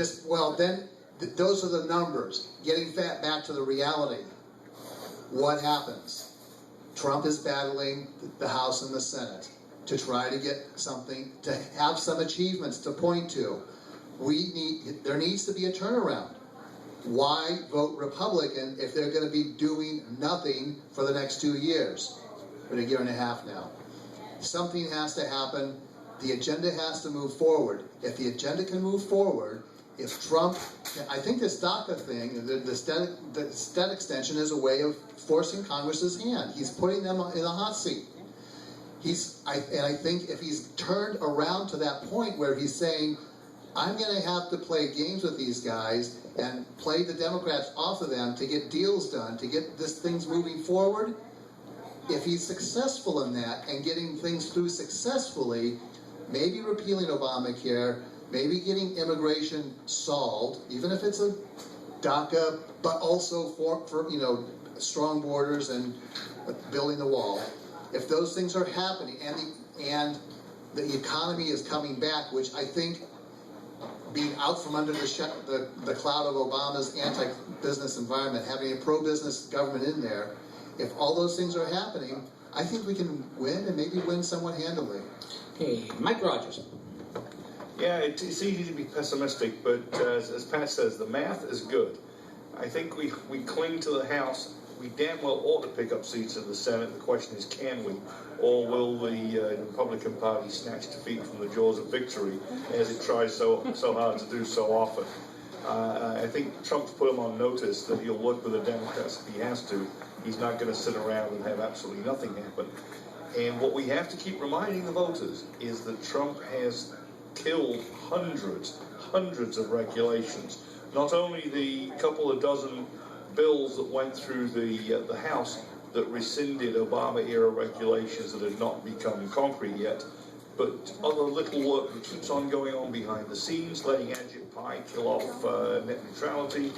Those are the numbers. Getting back to the reality. What happens? Trump is battling the House and the Senate to try to get something, to have some achievements to point to. There needs to be a turnaround. Why vote Republican if they're going to be doing nothing for the next 2 years? For a year and a half now. Something has to happen. The agenda has to move forward. If the agenda can move forward, if Trump, I think this DACA thing, the stent extension is a way of forcing Congress's hand. He's putting them in a hot seat. I think if he's turned around to that point where he's saying, I'm going to have to play games with these guys and play the Democrats off of them to get deals done, to get things moving forward, if he's successful in that and getting things through successfully, maybe repealing Obamacare, maybe getting immigration solved, even if it's a DACA, but also for strong borders and building the wall. If those things are happening and the economy is coming back, which I think being out from under the cloud of Obama's anti-business environment, having a pro-business government in there, if all those things are happening, I think we can win and maybe win somewhat handily. Okay, Mike Rogers. Yeah, it's easy to be pessimistic, but as Pat says, the math is good. I think we cling to the House. We damn well ought to pick up seats in the Senate. The question is, can we? Or will the Republican Party snatch defeat from the jaws of victory, as it tries so hard to do so often? I think Trump's put him on notice that he'll work with the Democrats if he has to. He's not going to sit around and have absolutely nothing happen. And what we have to keep reminding the voters is that Trump has killed hundreds of regulations. Not only the couple of dozen bills that went through the House, that rescinded Obama-era regulations that had not become concrete yet, but other little work that keeps on going on behind the scenes, letting Ajit Pai kill off net neutrality,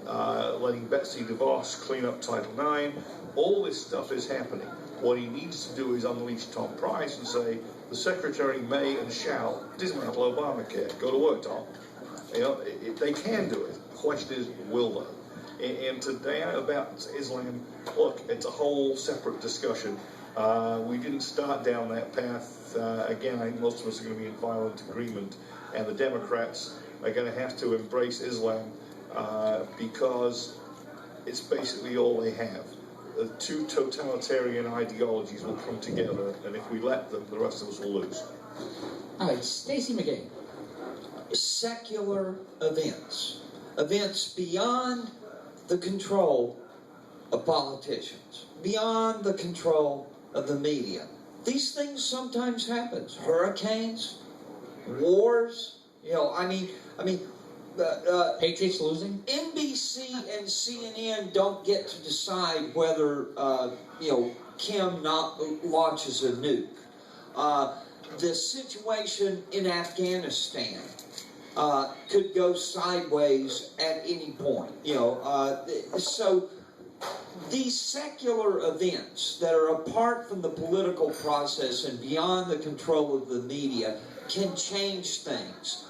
letting Betsy DeVos clean up Title IX. All this stuff is happening. What he needs to do is unleash Tom Price and say, the Secretary may and shall dismantle Obamacare. Go to work, Tom. You know, they can do it. The question is, will they? And today about Islam, look, it's a whole separate discussion. We didn't start down that path. Again, I think most of us are going to be in violent agreement, and the Democrats are going to have to embrace Islam because it's basically all they have. The two totalitarian ideologies will come together, and if we let them, the rest of us will lose. All right, Stacy McCain. Secular events, events beyond the control of politicians, beyond the control of the media. These things sometimes happen. Hurricanes, wars. You know, I mean, Patriots losing. NBC and CNN don't get to decide whether Kim launches a nuke. The situation in Afghanistan could go sideways at any point. So these secular events that are apart from the political process and beyond the control of the media can change things.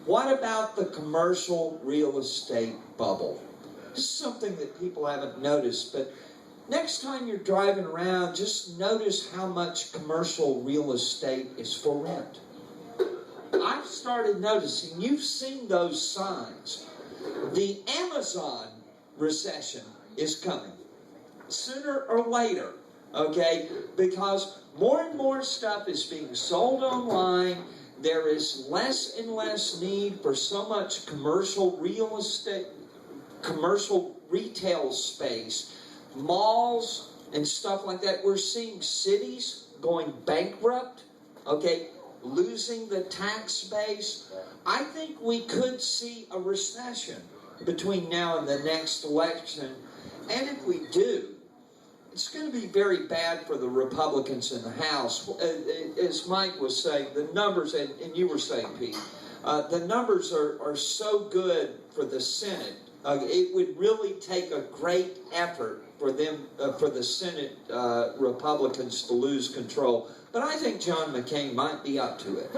What about the commercial real estate bubble? This is something that people haven't noticed, but next time you're driving around, just notice how much commercial real estate is for rent. I've started noticing, you've seen those signs. The Amazon recession is coming, sooner or later, okay? Because more and more stuff is being sold online. There is less and less need for so much commercial real estate, commercial retail space, malls and stuff like that. We're seeing cities going bankrupt, okay, losing the tax base. I think we could see a recession between now and the next election. And if we do, it's going to be very bad for the Republicans in the House. As Mike was saying, the numbers, and you were saying, Pete, the numbers are so good for the Senate. It would really take a great effort for them, for the Senate Republicans to lose control. But I think John McCain might be up to it.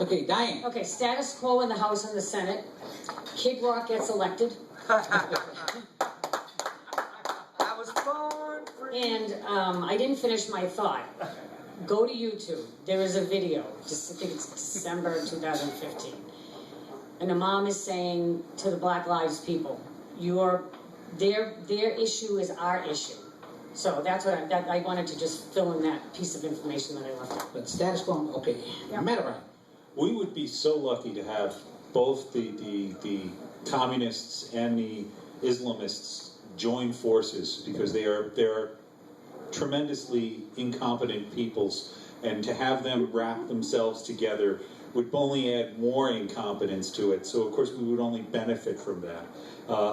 Okay, Diane. Okay, status quo in the House and the Senate. Kid Rock gets elected. And I didn't finish my thought. Go to YouTube. There is a video. I think it's December 2015. And the mom is saying to the Black Lives people, their issue is our issue. So that's what I wanted to just fill in that piece of information that I left out. But status quo, okay. Yeah. Matter. We would be so lucky to have both the communists and the Islamists join forces, because they are tremendously incompetent peoples, and to have them wrap themselves together would only add more incompetence to it. So of course we would only benefit from that.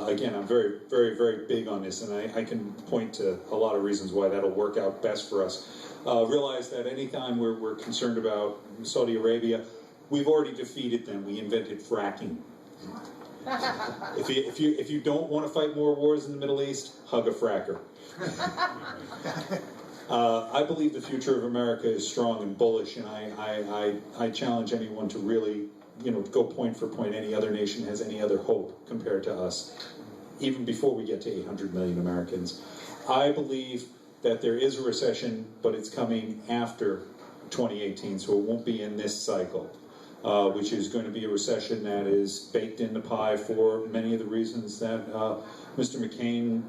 Again, I'm very, very, very big on this, and I can point to a lot of reasons why that'll work out best for us. Realize that anytime we're concerned about Saudi Arabia, we've already defeated them. We invented fracking. If you don't want to fight more wars in the Middle East, hug a fracker. I believe the future of America is strong and bullish, and I challenge anyone to really, go point for point. Any other nation has any other hope compared to us, even before we get to 800 million Americans. I believe that there is a recession, but it's coming after 2018, so it won't be in this cycle. Which is going to be a recession that is baked in the pie for many of the reasons that Mr. McCain,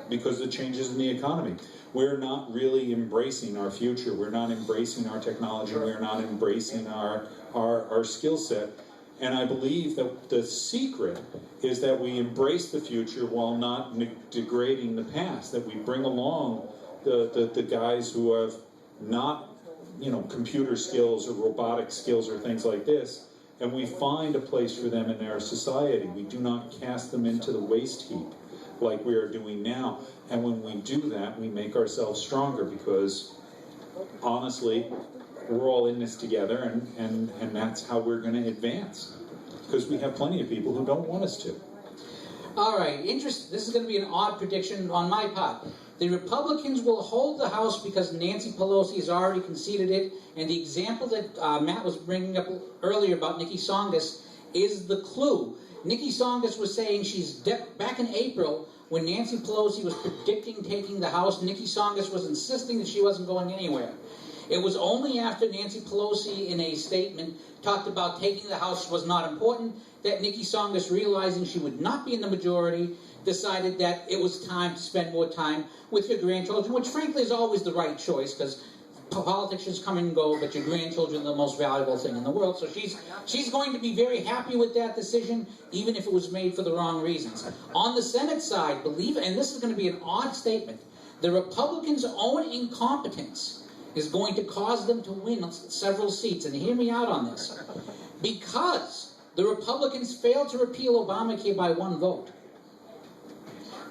because of the changes in the economy. We're not really embracing our future. We're not embracing our technology. We're not embracing our skill set. And I believe that the secret is that we embrace the future while not degrading the past, that we bring along the guys who have not computer skills or robotic skills or things like this, and we find a place for them in our society. We do not cast them into the waste heap. like we are doing now. And when we do that, we make ourselves stronger because, honestly, we're all in this together, and that's how we're going to advance. Because we have plenty of people who don't want us to. All right, this is going to be an odd prediction on my part. The Republicans will hold the House because Nancy Pelosi has already conceded it, and the example that Matt was bringing up earlier about Nikki Songus is the clue. Nikki Songus was saying back in April, when Nancy Pelosi was predicting taking the House, Nikki Songus was insisting that she wasn't going anywhere. It was only after Nancy Pelosi, in a statement, talked about taking the House was not important, that Nikki Songus, realizing she would not be in the majority, decided that it was time to spend more time with your grandchildren, which frankly is always the right choice, because politicians come and go, but your grandchildren are the most valuable thing in the world. So she's going to be very happy with that decision, even if it was made for the wrong reasons. On the Senate side, and this is going to be an odd statement, the Republicans' own incompetence is going to cause them to win several seats. And hear me out on this. Because the Republicans failed to repeal Obamacare by one vote,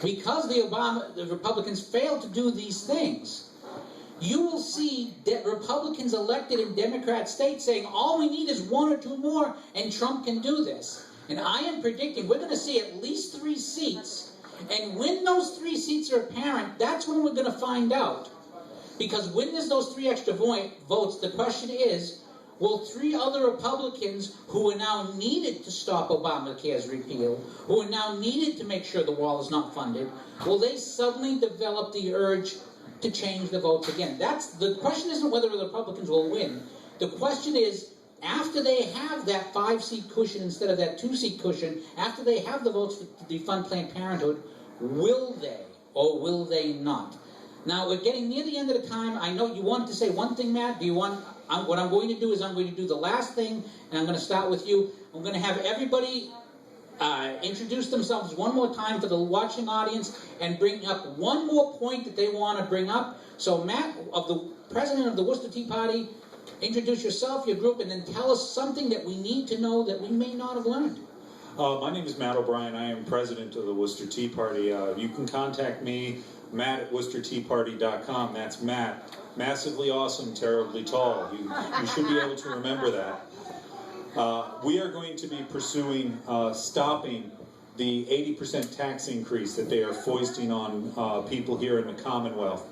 because the Republicans failed to do these things, you will see that Republicans elected in Democrat states saying, all we need is one or two more, and Trump can do this. And I am predicting we're going to see at least 3 seats, and when those 3 seats are apparent, that's when we're going to find out. Because when there's those 3 extra votes, the question is, will 3 other Republicans who are now needed to stop Obamacare's repeal, who are now needed to make sure the wall is not funded, will they suddenly develop the urge to change the votes again? The question isn't whether the Republicans will win. The question is, after they have that 5-seat cushion instead of that 2-seat cushion, after they have the votes to defund Planned Parenthood, will they or will they not? Now, we're getting near the end of the time. I know you wanted to say one thing, Matt. What I'm going to do is I'm going to do the last thing, and I'm going to start with you. I'm going to have everybody introduce themselves one more time for the watching audience and bring up one more point that they want to bring up. So, Matt, president of the Worcester Tea Party, introduce yourself, your group, and then tell us something that we need to know that we may not have learned. My name is Matt O'Brien. I am president of the Worcester Tea Party. You can contact me, Matt at WorcesterTeaParty.com. That's Matt. Massively awesome, terribly tall. You should be able to remember that. We are going to be pursuing stopping the 80% tax increase that they are foisting on people here in the Commonwealth.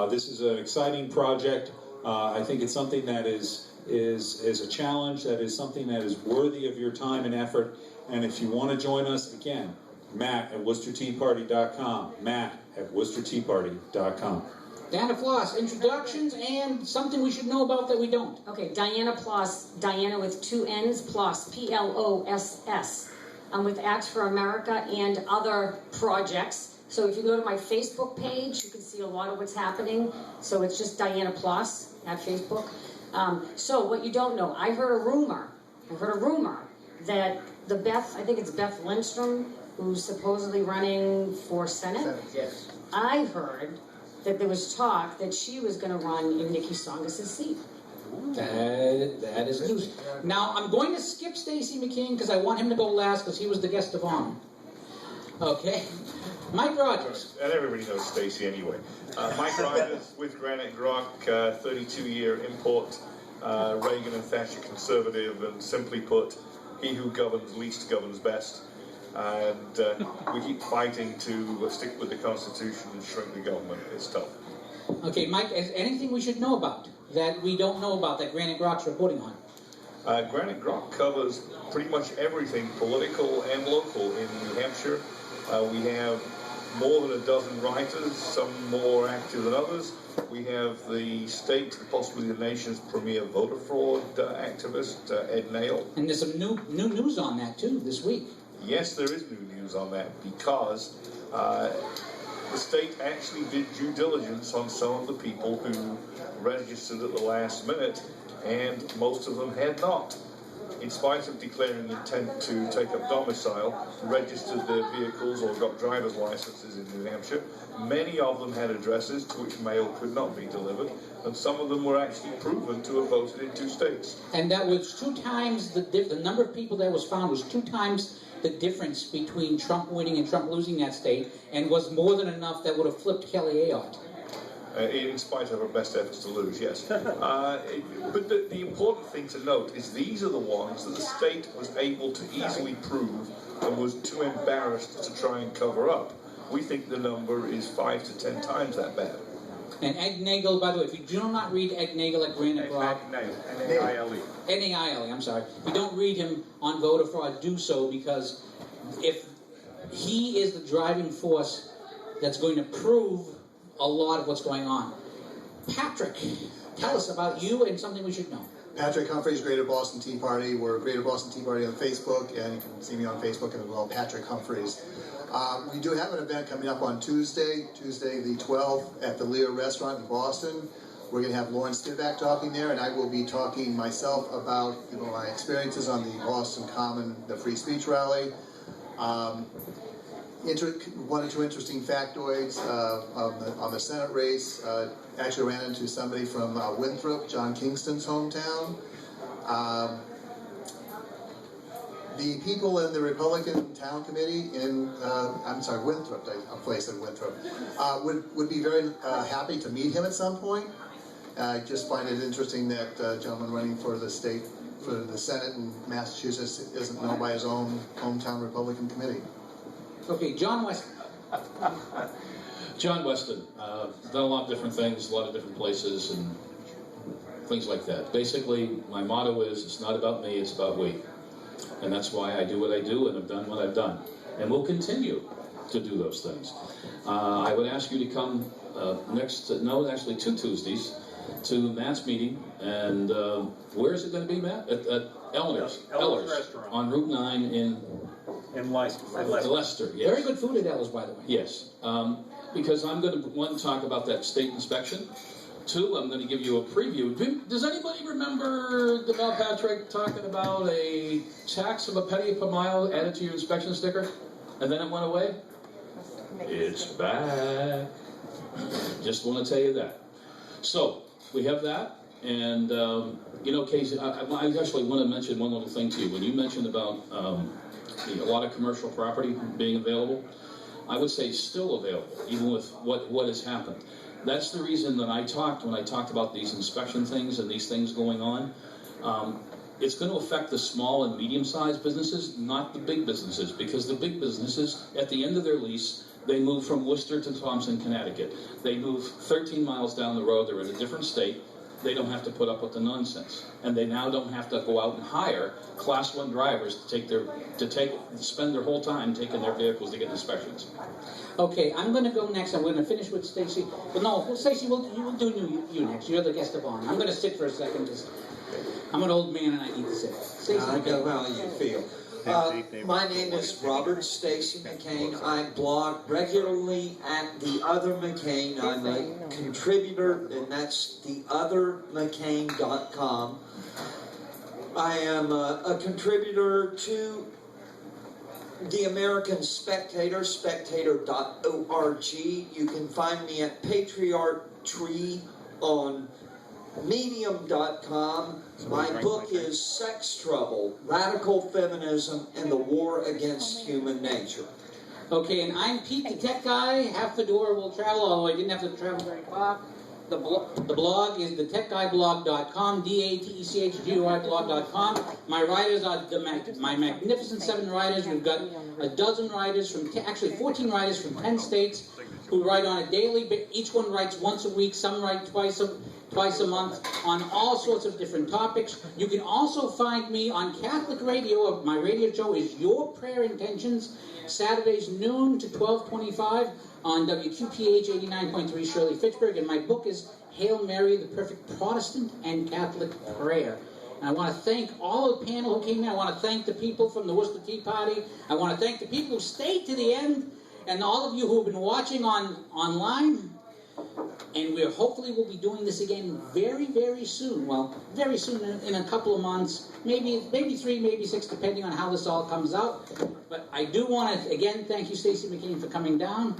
This is an exciting project. I think it's something that is a challenge, that is something that is worthy of your time and effort. And if you want to join us, again, Matt at WorcesterTeaParty.com. Matt at WorcesterTeaParty.com. Diana Floss, introductions and something we should know about that we don't. Okay, Diana Ploss, Diana with 2 N's, Ploss, P-L-O-S-S. I'm with Acts for America and other projects. So if you go to my Facebook page, you can see a lot of what's happening. So it's just Diana Ploss at Facebook. So what you don't know, I heard a rumor that I think it's Beth Lindstrom, who's supposedly running for Senate. Yes. I heard that there was talk that she was going to run in Nikki Songus' seat. That is news. Now, I'm going to skip Stacy McCain because I want him to go last because he was the guest of honor. Okay? Mike Rogers. And everybody knows Stacy anyway. Mike Rogers with Granite Grok, 32-year import, Reagan and Thatcher conservative, and simply put, he who governs least governs best. And we keep fighting to stick with the Constitution and shrink the government. It's tough. Okay, Mike, is anything we should know about that we don't know about that Granite Grok's reporting on? Granite Grok covers pretty much everything political and local in New Hampshire. We have more than a dozen writers, some more active than others. We have the state, possibly the nation's premier voter fraud activist, Ed Nail. And there's some new news on that, too, this week. Yes, there is new news on that because the state actually did due diligence on some of the people who registered at the last minute, and most of them had not. in spite of declaring intent to take up domicile, registered their vehicles or got driver's licenses in New Hampshire. Many of them had addresses to which mail could not be delivered, and some of them were actually proven to have voted in 2 states. And that was 2 times the number of people that was found was 2 times the difference between Trump winning and Trump losing that state, and was more than enough that would have flipped Kelly Ayotte. In spite of her best efforts to lose, yes. But the important thing to note is these are the ones that the state was able to easily prove and was too embarrassed to try and cover up. We think the number is 5 to 10 times that bad. And Ed Nagel, by the way, if you do not read Ed Nagel at Granite Rock, N-A-I-L-E. N-A-I-L-E, I'm sorry. If you don't read him on voter fraud, do so, because if he is the driving force that's going to prove a lot of what's going on. Patrick, tell us about you and something we should know. Patrick Humphreys, Greater Boston Tea Party. We're Greater Boston Tea Party on Facebook, and you can see me on Facebook as well, Patrick Humphreys. We do have an event coming up on Tuesday the 12th, at the Lear Restaurant in Boston. We're going to have Lauren Stivac talking there, and I will be talking myself about my experiences on the Boston Common, the free speech rally. 1 or 2 interesting factoids on the Senate race. Actually ran into somebody from Winthrop, John Kingston's hometown. The people in the Republican Town Committee in, Winthrop, a place in Winthrop, would be very happy to meet him at some point. I just find it interesting that a gentleman running for the state, for the Senate in Massachusetts, isn't known by his own hometown Republican committee. Okay, John Weston. John Weston. Done a lot of different things, a lot of different places, and things like that. Basically, my motto is, it's not about me, it's about we. And that's why I do what I do, and I've done what I've done. And we'll continue to do those things. I would ask you to come actually 2 Tuesdays, to Matt's meeting. And where is it going to be, Matt? At Eller's Restaurant. On Route 9 in Leicester. Yes. Very good food at Ellis, by the way. Yes. Because I'm going to, 1, talk about that state inspection. 2, I'm going to give you a preview. Does anybody remember about Patrick talking about a tax of a penny per mile added to your inspection sticker? And then it went away? It's back. Just want to tell you that. So, we have that. And, Casey, I actually want to mention one little thing to you. When you mentioned about a lot of commercial property being available, I would say still available, even with what has happened. That's the reason that when I talked about these inspection things and these things going on, it's going to affect the small and medium-sized businesses, not the big businesses, because the big businesses, at the end of their lease, they move from Worcester to Thompson, Connecticut. They move 13 miles down the road. They're in a different state. They don't have to put up with the nonsense, and they now don't have to go out and hire Class 1 drivers to spend their whole time taking their vehicles to get inspections. Okay, I'm going to go next. I'm going to finish with Stacy. But no, Stacy, we'll do you next. You're the guest of honor. I'm going to sit for a second because I'm an old man and I need to sit. Stacy, I know how you feel. My name is Robert Stacy McCain. I blog regularly at The Other McCain. I'm a contributor, and that's theothermccain.com. I am a contributor to The American Spectator, spectator.org. You can find me at Patriarch Tree on Medium.com. My book is Sex Trouble, Radical Feminism and the War Against Human Nature. Okay, and I'm Pete the Tech Guy. Half the door will travel, although I didn't have to travel very far. The blog is thetechguyblog.com, DATECHGUI blog.com. My writers are my magnificent 7 writers. We've got a dozen writers actually 14 writers from 10 states who write on a daily, but each one writes once a week. Some write twice a month on all sorts of different topics. You can also find me on Catholic radio. My radio show is Your Prayer Intentions, Saturdays noon to 12:25 on WQPH 89.3 Shirley Fitchburg. And my book is Hail Mary, the Perfect Protestant and Catholic Prayer. And I want to thank all of the panel who came in. I want to thank the people from the Worcester Tea Party. I want to thank the people who stayed to the end. And all of you who have been watching online. And we're hopefully will be doing this again very, very soon. Well, very soon, in a couple of months, maybe 3, maybe 6, depending on how this all comes out. But I do want to, again, thank you, Stacy McCain, for coming down.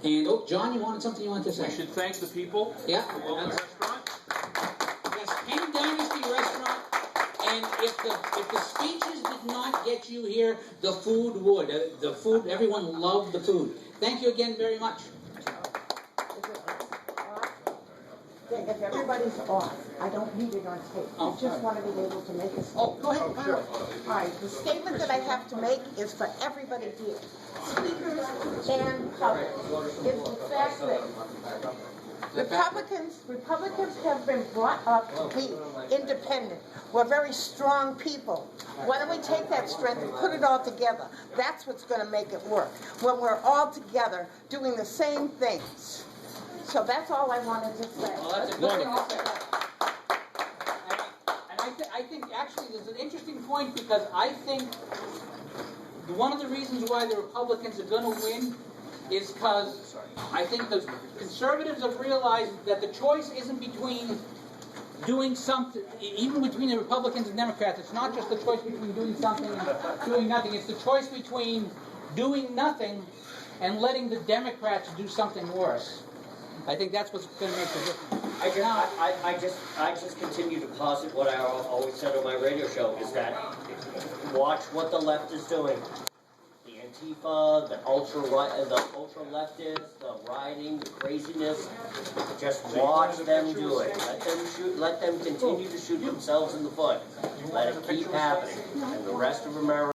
And, oh, John, you wanted something you wanted to say? We should thank the people. Yeah. The Wellness Restaurant. Yes, Penn Dynasty Restaurant. And if the speeches did not get you here, the food would. The food, everyone loved the food. Thank you again very much. If everybody's off, I don't need it on tape. I just want to be able to make a statement. Oh, go ahead. All right, the statement that I have to make is for everybody here, speakers and public, is the fact that Republicans have been brought up to be independent. We're very strong people. Why don't we take that strength and put it all together? That's what's going to make it work. When we're all together doing the same things. So that's all I wanted to say. Well, that's a good thing to say. And I think actually there's an interesting point, because I think one of the reasons why the Republicans are going to win is because I think the conservatives have realized that the choice isn't between doing something, even between the Republicans and Democrats. It's not just the choice between doing something and doing nothing. It's the choice between doing nothing and letting the Democrats do something worse. I think that's what's going to make the difference. I just continue to posit what I always said on my radio show, is that watch what the left is doing. The Antifa, the ultra leftists, the rioting, the craziness. Just watch them do it. Let them continue to shoot themselves in the foot. Let it keep happening. And the rest of America